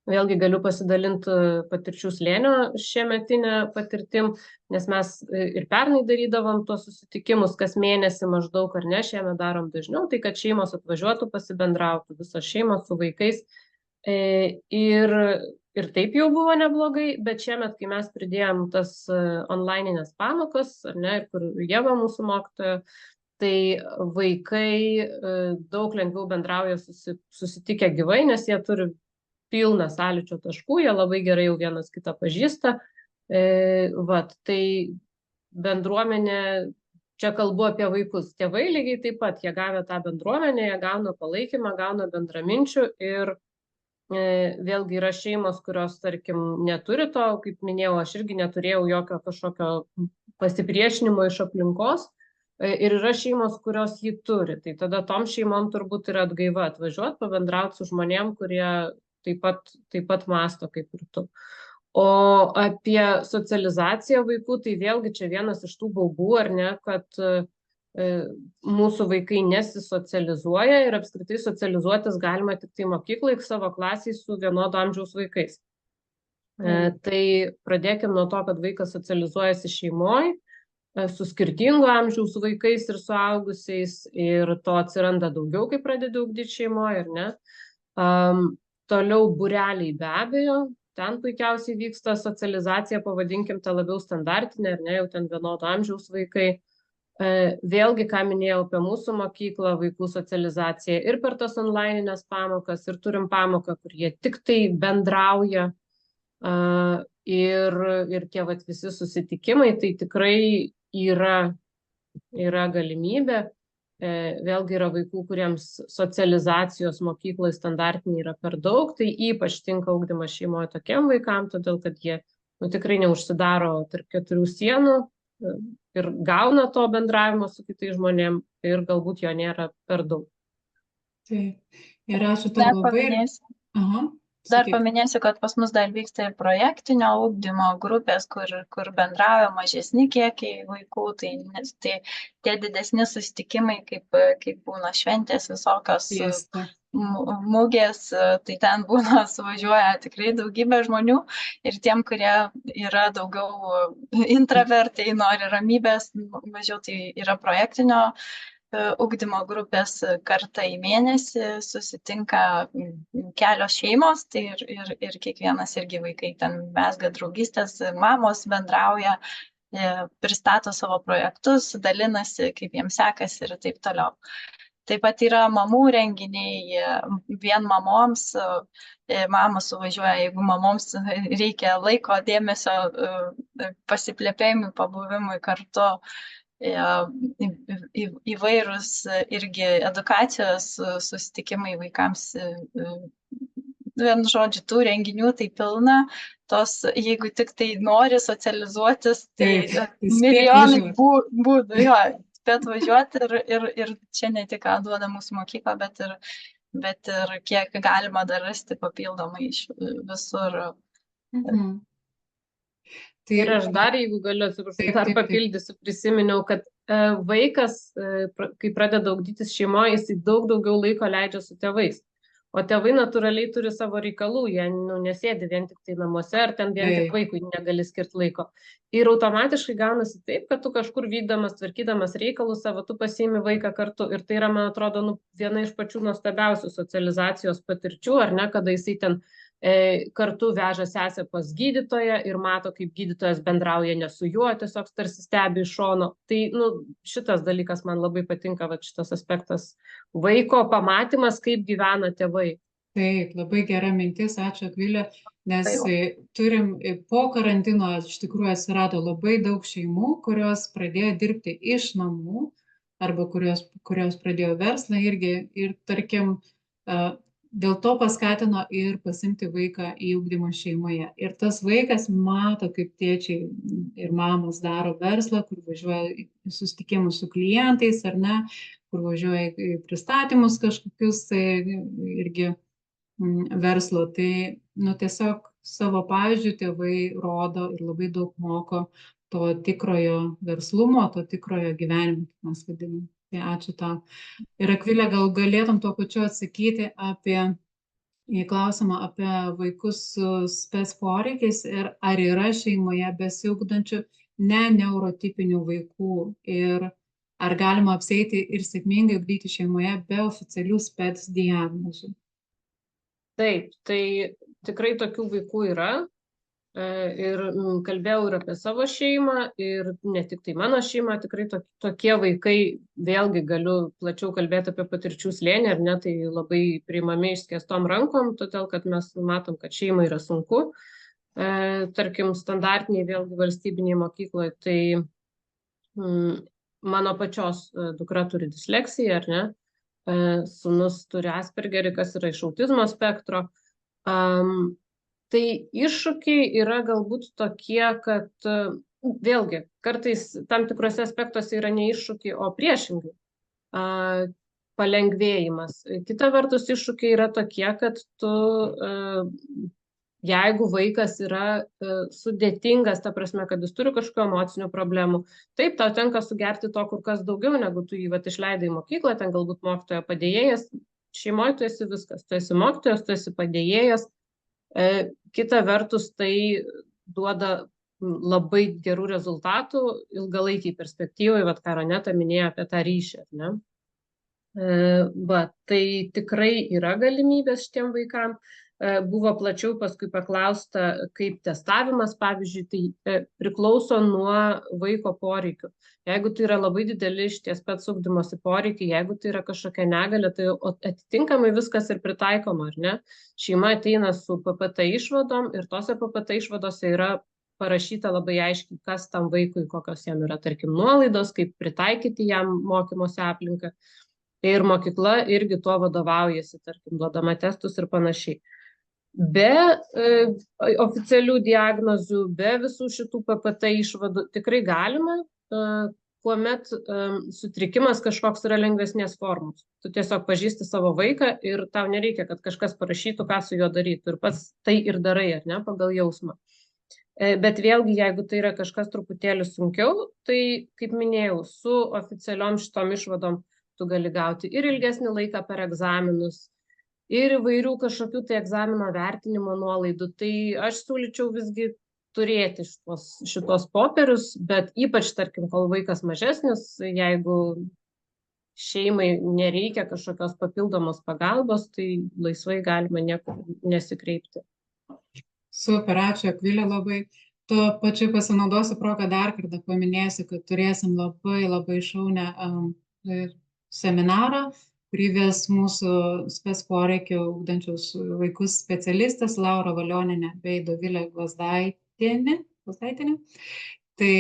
Vėlgi galiu pasidalinti patirčių slėnio šiemetinę patirtim, nes mes ir pernai darydavom tuos susitikimus kas mėnesį maždaug, ar ne, šiemet darom dažniau, tai kad šeimos atvažiuotų, pasibendrautų, visos šeimos su vaikais. Ir taip jau buvo neblogai, bet šiemet, kai mes pridėjom tas onlininės pamokas, ar ne, ir kur Ieva mūsų mokytoja, tai vaikai daug lengviau bendrauja susitikę gyvai, nes jie turi pilną sąlyčio taškų, jie labai gerai jau vienas kitą pažįsta. Tai bendruomenė, čia kalbu apie vaikus, tėvai lygiai taip pat, jie gavę tą bendruomenę, jie gauna palaikymą, gauna bendraminčių ir vėlgi yra šeimos, kurios, tarkim, neturi to, kaip minėjau, aš irgi neturėjau jokio kažkokio pasipriešinimo iš aplinkos ir yra šeimos, kurios jį turi. Tai tada tom šeimom turbūt yra atgaiva atvažiuoti, pabendrauti su žmonėm, kurie taip pat mąsto kaip ir tu. O apie socializaciją vaikų, tai vėlgi čia vienas iš tų baubų, ar ne, kad mūsų vaikai nesisocializuoja ir apskritai socializuotis galima tik tai mokyklai savo klasiai su vienodo amžiaus vaikais. Tai pradėkim nuo to, kad vaikas socializuojasi šeimoje, su skirtingo amžiaus vaikais ir suaugusiais, ir to atsiranda daugiau, kai pradedi ugdyti šeimoje, ar ne. Toliau būreliai be abejo, ten puikiausiai vyksta socializacija, pavadinkim tą labiau standartinę, ar ne, jau ten vienodo amžiaus vaikai. Vėlgi, ką minėjau apie mūsų mokyklą, vaikų socializacija ir per tas onlininės pamokas, ir turim pamoką, kur jie tik tai bendrauja, ir tie visi susitikimai, tai tikrai yra galimybė. Vėlgi yra vaikų, kuriems socializacijos mokykloje standartiniai yra per daug, tai ypač tinka ugdymas šeimoje tokiem vaikam, todėl kad jie tikrai neužsidaro tarp keturių sienų ir gauna to bendravimo su kitais žmonėm ir galbūt jo nėra per daug. Taip, ir ačiū tau labai. Dar paminėsiu, kad pas mus dar vyksta ir projektinio ugdymo grupės, kur bendrauja mažesni kiekiai vaikų, tai tie didesni susitikimai, kaip būna šventės, visokios mugės, tai ten būna suvažiuoja tikrai daugybė žmonių ir tiem, kurie yra daugiau intravertai, nori ramybės, mažiau tai yra projektinio ugdymo grupės kartą į mėnesį susitinka kelios šeimos, tai ir kiekvienas irgi vaikai ten mezga draugystės, mamos bendrauja, pristato savo projektus, dalinasi, kaip jiems sekasi ir taip toliau. Taip pat yra mamų renginiai, vien mamoms, mamos suvažiuoja, jeigu mamoms reikia laiko, dėmesio, pasiplėpėjimui, pabuvimui kartu, įvairūs irgi edukacijos susitikimai vaikams, vien žodžiu, tų renginių tai pilna, jeigu tik tai nori socializuotis, tai milijonai būdų, jo, bet važiuoti ir čia ne tik ką duoda mūsų mokykla, bet ir kiek galima dar rasti papildomai iš visur. Tai Ir aš dar, jeigu galiu, atsiprašau, Taip, dar taip, taip. papildysiu, prisiminiau, kad vaikas, kai pradeda ugdytis šeimoje, jisai daug daugiau laiko leidžia su tėvais. O tėvai natūraliai turi savo reikalų, jie nesėdi vien tik tai namuose, ar ten vien tik Taip. vaikui negali skirti laiko. Ir automatiškai gaunasi taip, kad tu kažkur vykdamas, tvarkydamas reikalus savo, tu pasiimi vaiką kartu. Ir tai yra, man atrodo, viena iš pačių nuostabiausių socializacijos patirčių, ar ne, kada jisai ten kartu veža sesę pas gydytoją ir mato, kaip gydytojas bendrauja ne su juo, tiesiog tarsi stebi iš šono. Tai šitas dalykas man labai patinka, va, šitas aspektas vaiko pamatymas, kaip gyvena tėvai. Taip, labai gera mintis, ačiū Akvilė, nes turim po karantino iš tikrųjų atsirado labai daug šeimų, kurios pradėjo dirbti iš namų arba kurios pradėjo verslą irgi ir tarkim dėl to paskatino ir pasimti vaiką į ugdymą šeimoje. Ir tas vaikas mato, kaip tėčiai ir mamos daro verslą, kur važiuoja į susitikimus su klientais ar ne, kur važiuoja į pristatymus kažkokius irgi verslo. Tai tiesiog savo pavyzdžių tėvai rodo ir labai daug moko to tikrojo verslumo, to tikrojo gyvenimo, kaip mes vadinam. Tai ačiū tau. Ir Akvilė, gal galėtum tuo pačiu atsakyti į klausimą apie vaikus su spec poreikiais ir ar yra šeimoje besiugdančių neurotipinių vaikų ir ar galima apsieiti ir sėkmingai ugdyti šeimoje be oficialių spec diagnozių? Taip, tai tikrai tokių vaikų yra. Ir kalbėjau ir apie savo šeimą, ir ne tik tai mano šeimą, tikrai tokie vaikai, vėlgi galiu plačiau kalbėti apie patirčių slėnį, ar ne, tai labai priimami išskėstom rankom, todėl kad mes matom, kad šeimai yra sunku. Tarkim, standartiniai vėlgi valstybiniai mokykloje, tai mano pačios dukra turi disleksiją, ar ne, sūnus turi Aspergerį, kas yra iš autizmo spektro. Tai iššūkiai yra galbūt tokie, kad vėlgi kartais tam tikrose aspektuose yra ne iššūkiai, o priešingai palengvėjimas. Kita vertus iššūkiai yra tokie, kad jeigu vaikas yra sudėtingas, ta prasme, kad jis turi kažkokių emocinių problemų, taip, tau tenka sugerti to kur kas daugiau, negu tu jį išleidai į mokyklą, ten galbūt mokytojo padėjėjas, šeimoje tu esi viskas, tu esi mokytojas, tu esi padėjėjas. Kita vertus, tai duoda labai gerų rezultatų ilgalaikiai perspektyvai, vat ką Roneta minėjo apie tą ryšį, ne? Tai tikrai yra galimybės šitiem vaikam. Buvo plačiau paskui paklausta, kaip testavimas, pavyzdžiui, tai priklauso nuo vaiko poreikių. Jeigu tai yra labai dideli išties pats ugdymosi poreikiai, jeigu tai yra kažkokia negalia, tai atitinkamai viskas ir pritaikoma, ar ne? Šeima ateina su PPT išvadom ir tose PPT išvadose yra parašyta labai aiškiai, kas tam vaikui, kokios jam yra, tarkim, nuolaidos, kaip pritaikyti jam mokymosi aplinką. Ir mokykla irgi tuo vadovaujasi, tarkim, duodama testus ir panašiai. Be oficialių diagnozių, be visų šitų PPT išvadų tikrai galima, kuomet sutrikimas kažkoks yra lengvesnės formos. Tu tiesiog pažįsti savo vaiką ir tau nereikia, kad kažkas parašytų, ką su juo darytų. Ir pats tai ir darai, ar ne, pagal jausmą. Bet vėlgi, jeigu tai yra kažkas truputėlį sunkiau, tai, kaip minėjau, su oficialiom šitom išvadom tu gali gauti ir ilgesnį laiką per egzaminus, ir įvairių kažkokių tai egzamino vertinimo nuolaidų. Tai aš siūlyčiau visgi turėti šitos popierius, bet ypač, tarkim, kol vaikas mažesnis, jeigu šeimai nereikia kažkokios papildomos pagalbos, tai laisvai galima niekur nesikreipti. Super, ačiū Akvilė labai. Tuo pačiu pasinaudosiu progą dar kartą paminėsiu, kad turėsim labai šaunę seminarą, kurį ves mūsų spec poreikio ugdančius vaikus specialistas Laura Valionienė bei Dovilė Gvazdaitienė. Tai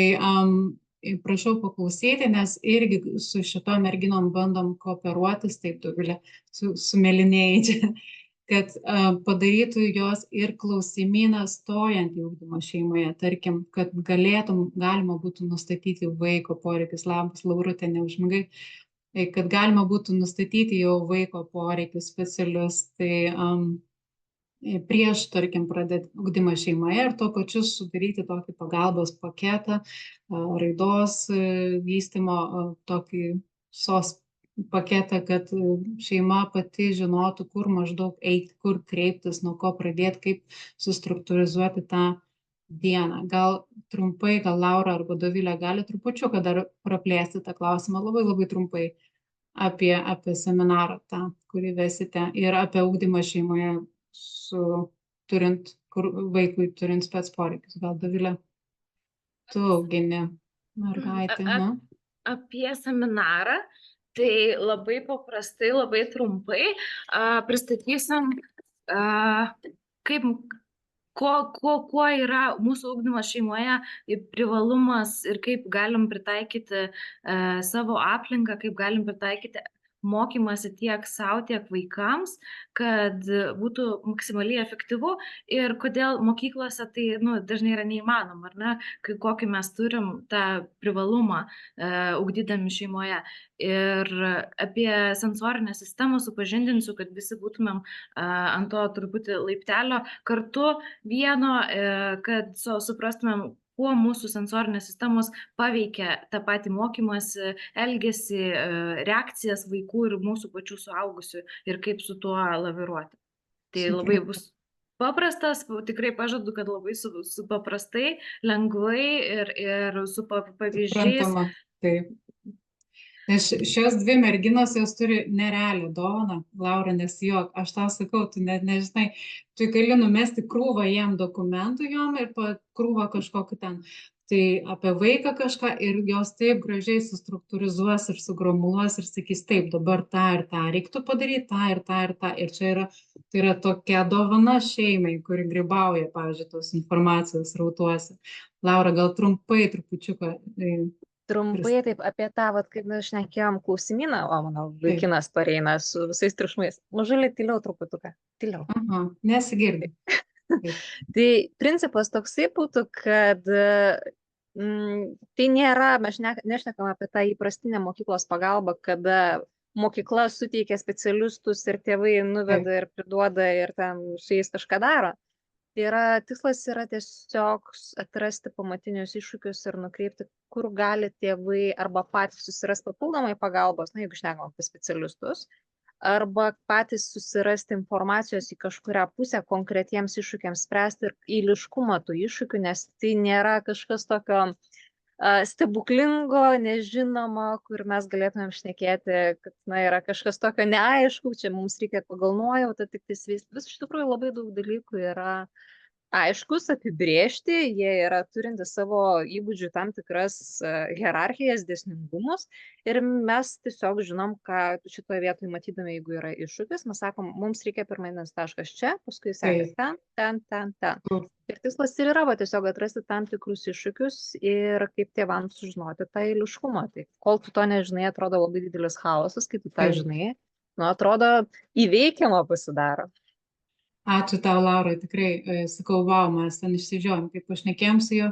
prašau paklausyti, nes irgi su šito merginom bandom kooperuotis, taip Dovilė, su mėlynėjai čia, kad padarytų jos ir klausimyną stojant į ugdymą šeimoje, tarkim, kad galima būtų nustatyti vaiko poreikius. Labas, Laurutė, neužmigai. Kad galima būtų nustatyti jau vaiko poreikius specialius. Tai prieš, tarkim, pradėti ugdymą šeimoje ir tuo pačiu sudaryti tokį pagalbos paketą, raidos vystymo, tokį SOS paketą, kad šeima pati žinotų, kur maždaug eiti, kur kreiptis, nuo ko pradėti, kaip sustruktūrizuoti tą dieną. Gal trumpai, gal Laura arba Dovilė gali trupučiuką dar praplėsti tą klausimą, labai labai trumpai apie seminarą tą, kurį vesite, ir apie ugdymą šeimoje vaikui turint spec poreikius. Gal Dovilė, tu augini mergaitę, ne? Apie seminarą, tai labai paprastai, labai trumpai pristatysim, kuo yra mūsų ugdymas šeimoje privalumas ir kaip galim pritaikyti savo aplinką, kaip galim pritaikyti mokymasi tiek savo, tiek vaikams, kad būtų maksimaliai efektyvu ir kodėl mokyklose tai dažnai yra neįmanoma, ar ne, kokį mes turim tą privalumą ugdydami šeimoje. Ir apie sensorinę sistemą supažindinsiu, kad visi būtumėm ant to truputį laiptelio kartu vieno, kad suprastumėm, kuo mūsų sensorinės sistemos paveikia tą patį mokymąsi, elgesį, reakcijas vaikų ir mūsų pačių suaugusių ir kaip su tuo laviruoti. Tai labai bus paprastas, tikrai pažadu, kad labai paprastai, lengvai ir su pavyzdžiais. Suprantama, taip. Nes šios dvi merginos jos turi nerealią dovaną, Laura, nesijuok, aš tau sakau, tu net nežinai, tu gali numesti krūvą jiem dokumentų jom ir krūvą kažkokį ten, tai apie vaiką kažką ir jos taip gražiai sustruktūrizuos ir sugromuluos ir sakys, taip, dabar tą ir tą reiktų padaryti, tą ir tą ir tą. Ir čia tai yra tokia dovana šeimai, kuri grybauja, pavyzdžiui, tos informacijos rautuose. Laura, gal trumpai trupučiuką. Trumpai taip apie tą, kaip mes šnekėjom klausimyną, o mano vaikinas pareina su visais triukšmais. Mažulį tyliau truputuką. Tyliau. Aha, nesigirdi. Tai principas toksai būtų, kad tai nėra, mes nešnekam apie tą įprastinę mokyklos pagalbą, kada mokykla suteikia specialistus ir tėvai nuveda ir priduoda ir ten su jais kažką daro. Tikslas yra tiesiog atrasti pamatinius iššūkius ir nukreipti, kur gali tėvai arba patys susirasti papildomai pagalbos, jeigu šnekam apie specialistus, arba patys susirasti informacijos į kažkurią pusę konkretiems iššūkiams spręsti ir eiliškumą tų iššūkių, nes tai nėra kažkas tokio stebuklingo, nežinoma, kur mes galėtumėm šnekėti, kad yra kažkas tokio neaišku, čia mums reikia pagal nuojautą tik tais vis iš tikrųjų labai daug dalykų yra aiškus, apibrėžti, jie yra turinti savo įgūdžių tam tikras hierarchijas, dėsningumus ir mes tiesiog žinom, ką šitoje vietoje matydami, jeigu yra iššūkis, mes sakom, mums reikia pirminis taškas čia, paskui sekasi ten. Ir tikslas ir yra tiesiog atrasti tam tikrus iššūkius ir kaip tėvams sužinoti tą eiliškumą. Tai kol tu to nežinai, atrodo labai didelis chaosas, kai tu tą žinai, atrodo įveikiama pasidaro. Ačiū tau, Laura, tikrai sakau, wow, mes ten išsižiojom, kaip pašnekėjom su juo,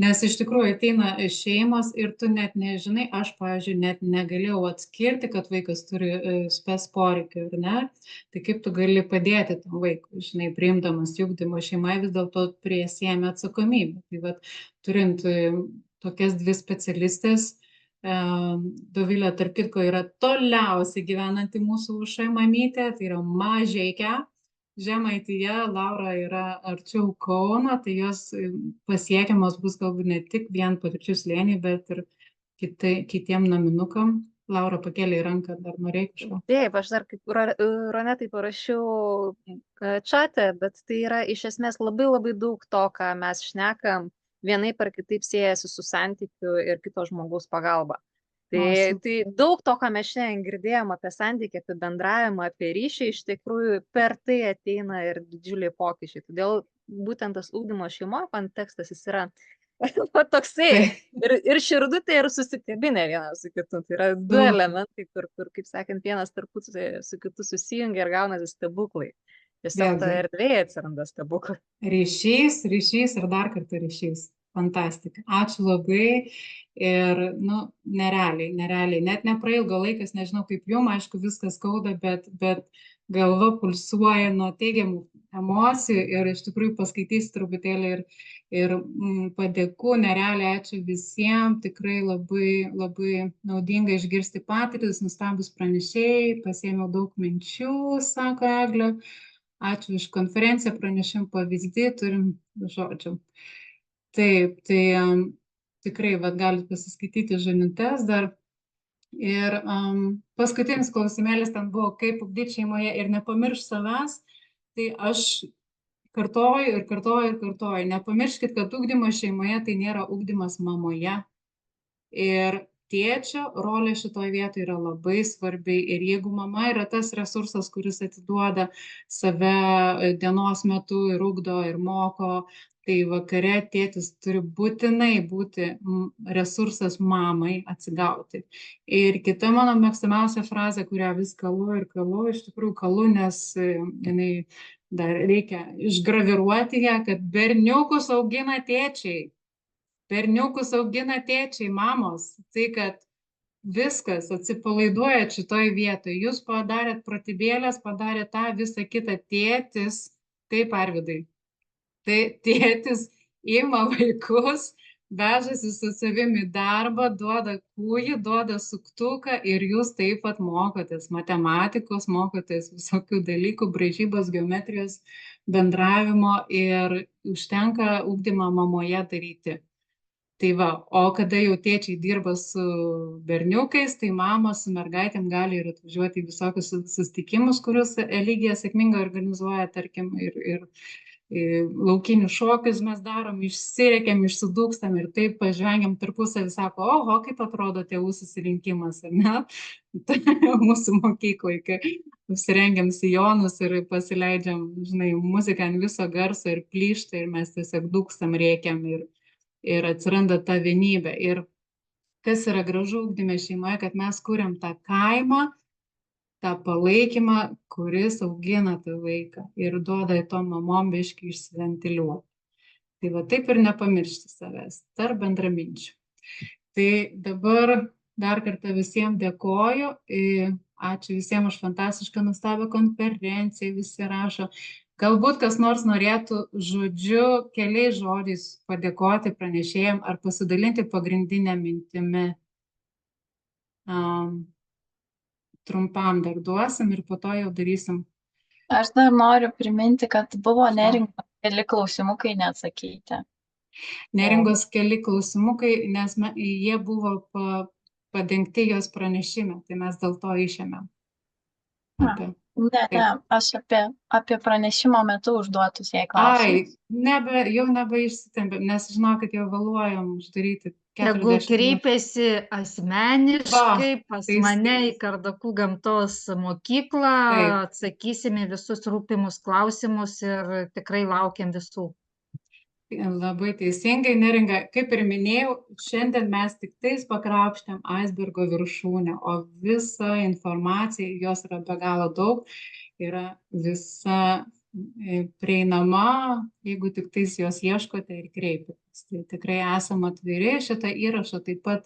nes iš tikrųjų ateina šeimos ir tu net nežinai, aš, pavyzdžiui, net negalėjau atskirti, kad vaikas turi spec poreikių, ar ne? Tai kaip tu gali padėti tam vaikui, žinai, priimdamas ugdymo šeimai, vis dėlto prisiėmė atsakomybę. Tai vat, turint tokias dvi specialistės, Dovilė, tarp kitko, yra toliausiai gyvenanti mūsų UŠ mamytė, tai yra Mažeikia. Žemaityje, Laura yra arčiau Kauno, tai jos pasiekiamos bus galbūt ne tik vien Patirčių slėnį, bet ir kitiem naminukam. Laura pakėlė ranką, dar norėjai kažko? Taip, aš dar kaip Ronetai parašiau čate, bet tai yra iš esmės labai daug to, ką mes šnekam, vienaip ar kitaip siejasi su santykiu ir kito žmogaus pagalba. Tai daug to, ką mes šiandien girdėjom apie santykį, apie bendravimą, apie ryšį, iš tikrųjų per tai ateina ir didžiuliai pokyčiai. Todėl būtent tas ugdymo šeimoje kontekstas jis yra toksai ir širdutė ir susikabinė vienas su kitu. Tai yra du elementai, kur kaip sakant, vienas tarpusavy su kitu susijungia ir gaunasi stebuklai. Tiesiog ta erdvėje atsiranda stebuklai. Ryšys ir dar kartą ryšys. Fantastika. Ačiū labai ir, nerealiai, net neprailgo laikas, nežinau kaip jum, aišku, viskas skauda, bet galva pulsuoja nuo teigiamų emocijų ir iš tikrųjų paskaitysiu truputėlį ir padėkų, nerealiai ačiū visiems, tikrai labai, labai naudinga išgirsti patirtis, nustabus pranešėjai, pasiėmiau daug minčių, sako Eglė, ačiū už konferenciją, pranešim pavyzdį, turim žodžių. Taip, tai tikrai, vat, galite pasiskaityti žinutes dar. Ir paskutinis klausimėlis ten buvo, kaip ugdyti šeimoje ir nepamiršti savęs. Tai aš kartoju ir kartoju ir kartoju. Nepamirškit, kad ugdymas šeimoje tai nėra ugdymas mamoje. Ir tėčio rolė šitoje vietoje yra labai svarbi. Ir jeigu mama yra tas resursas, kuris atiduoda save dienos metu ir ugdo ir moko, tai vakare tėtis turi būtinai būti resursas mamai atsigauti. Ir kita mano mėgstamiausia frazė, kurią vis kalu ir kalu, iš tikrųjų kalu, nes jinai dar reikia išgraviruoti ją, kad berniukus augina tėčiai. Berniukus augina tėčiai, mamos. Tai, kad viskas atsipalaiduoja šitoj vietoje. Jūs padarėt pratybėlės, padarėt tą visą kitą. Tėtis, taip, Arvydai. Tai tėtis ima vaikus, vežasi su savimi darbą, duoda kūjį, duoda suktuką ir jūs taip pat mokotės matematikos, mokotės visokių dalykų, braižybos, geometrijos, bendravimo ir užtenka ugdymą mamoje daryti. Tai va, o kada jau tėčiai dirba su berniukais, tai mama su mergaitėm gali ir atvažiuoti į visokius susitikimus, kuriuos Eligija sėkmingai organizuoja, tarkim, ir laukinius šokius mes darom, išsirėkiam, išsidūkstam ir taip pažvengiam tarpusavį, sako, oho, kaip atrodo tėvų susirinkimas, ar ne? Mūsų mokyklai, kai užsirengiam sijonus ir pasileidžiam, žinai, muziką ant viso garso ir plyštą ir mes tiesiog dūkstam, rėkiam ir atsiranda ta vienybė. Ir kas yra gražu ugdyme šeimoje, kad mes kuriam tą kaimą, tą palaikymą, kuris augina tą vaiką ir duoda tom mamom biškį išsiventiliuoti. Tai va taip ir nepamiršti savęs, tarp bendraminčių. Tai dabar dar kartą visiems dėkoju. Ačiū visiems už fantastišką nuostabią konferenciją, visi rašo. Galbūt kas nors norėtų žodžiu, keliais žodžiais padėkoti pranešėjam ar pasidalinti pagrindinę mintimi. Trumpam dar duosim ir po to jau darysim. Aš dar noriu priminti, kad buvo Neringos keli klausimukai neatsakyti. Neringos keli klausimukai, nes jie buvo padengti jos pranešime, tai mes dėl to išėmėm. Ne, aš apie pranešimo metu užduotus jai klausimus. Jau nebeišsitempėm, nes žinau, kad jau vėluojam uždaryti. Jeigu kreipiasi asmeniškai pas mane į Kardakų gamtos mokyklą, atsakysime visus rūpimus klausimus ir tikrai laukiam visų. Labai teisingai, Neringa, kaip ir minėjau, šiandien mes tik tais pakrapštėm aisbergo viršūnę, o visa informacija, jos yra be galo daug, yra visa prieinama, jeigu tik tais jos ieškote ir kreipiatės. Tai tikrai esame atviri šitą įrašą, taip pat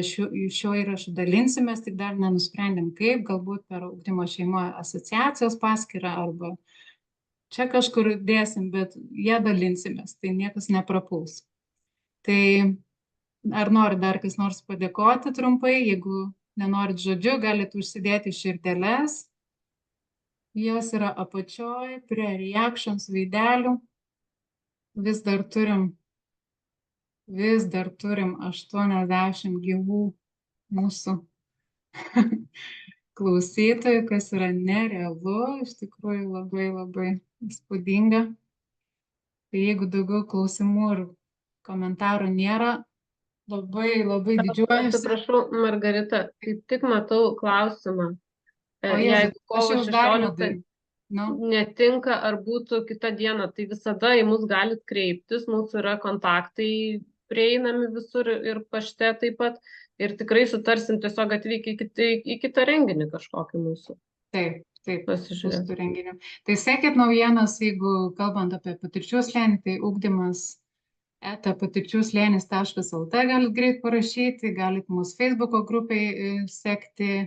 šio įrašo dalinsimės, tik dar nenusprendėm kaip, galbūt per Ugdymo šeimoje asociacijos paskyrą arba čia kažkur dėsim, bet ją dalinsimės, tai niekas neprapuls. Tai ar nori dar kas nors padėkoti trumpai, jeigu nenorit žodžiu, galite užsidėti širdeles. Jos yra apačioj, prie reactions veidelių. Vis dar turim 80 gyvų mūsų klausytojų, kas yra nerealu, iš tikrųjų labai, labai įspūdinga. Tai jeigu daugiau klausimų ir komentarų nėra, labai, labai didžiuojuosi. Atsiprašau, Margarita, kaip tik matau klausimą. Jeigu kovo 16 netinka ar būtų kita diena, tai visada į mus galit kreiptis, mūsų yra kontaktai prieinami visur ir pašte taip pat. Ir tikrai sutarsim tiesiog atvykę į kitą renginį kažkokį mūsų. Taip, mūsų renginį. Tai sekit naujienas, jeigu kalbant apie patirčių slėnį, tai ugdymas patirčiųslėnis.lt galit greit parašyti, galit mūsų Facebooko grupiai sekti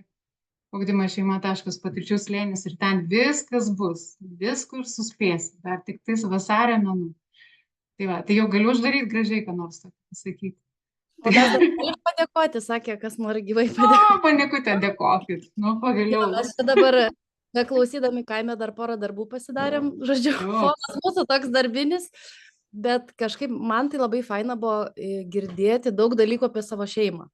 ugdymas šeima.patirčių slėnis ir ten viskas bus, viskur suspėsi, dar tik tais vasario mėnų. Tai va, tai jau galiu uždaryti gražiai, ką nors tokį pasakyti. O mes dar galim padėkoti, sakė, kas nori gyvai padėkoti. O, panikutė, dėkokit. Nu, pagaliau. Mes čia dabar, klausydami kaime, dar porą darbų pasidarėm. Žodžiu, fonas mūsų toks darbinis, bet kažkaip man tai labai faina buvo girdėti daug dalykų apie savo šeimą.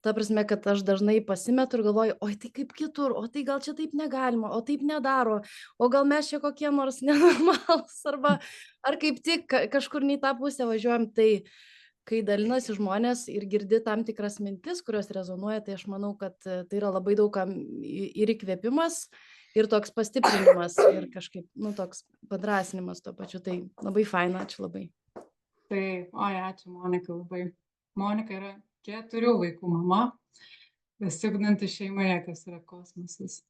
Ta prasme, kad aš dažnai pasimetu ir galvoju, oi, tai kaip kitur, o tai gal čia taip negalima, o taip nedaro, o gal mes čia kokie nors nenormalūs, arba ar kaip tik kažkur ne į tą pusę važiuojam, tai kai dalinasi žmonės ir girdi tam tikras mintis, kurios rezonuoja, tai aš manau, kad tai yra labai daugam ir įkvėpimas, ir toks pastiprinimas, ir kažkaip, nu, toks padrasinimas tuo pačiu, tai labai faina, ačiū labai. Tai, oi, ačiū Monika labai. Monika yra 4 vaikų mama, besigdanti šeimoje, kas yra kosmosas.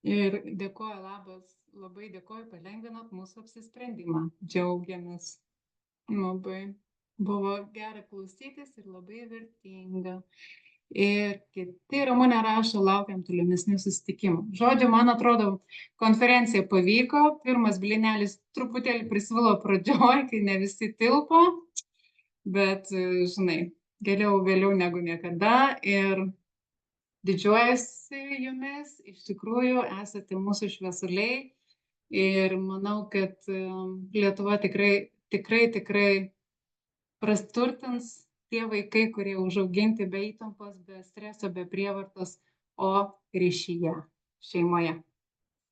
Ir dėkoju, labas, labai dėkoju, palengvinat mūsų apsisprendimą. Džiaugiamės. Labai buvo gera klausytis ir labai vertinga. Ir kiti Ramunė rašo, laukiam tolimesnių susitikimų. Žodžiu, man atrodo, konferencija pavyko. Pirmas blinelis truputėlį prisvilo pradžioj, kai ne visi tilpo. Bet, žinai, geriau negu niekada ir didžiuojasi jumis, iš tikrųjų esate mūsų šviesuliai ir manau, kad Lietuva tikrai prasturtins tie vaikai, kurie užauginti be įtampos, be streso, be prievartos, o ryšyje, šeimoje.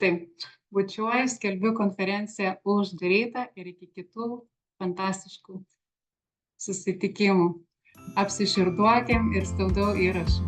Taip, bučiuoju, skelbiu konferenciją uždarytą ir iki kitų fantastiškų susitikimų. Apsiširduokim ir staudau įrašą.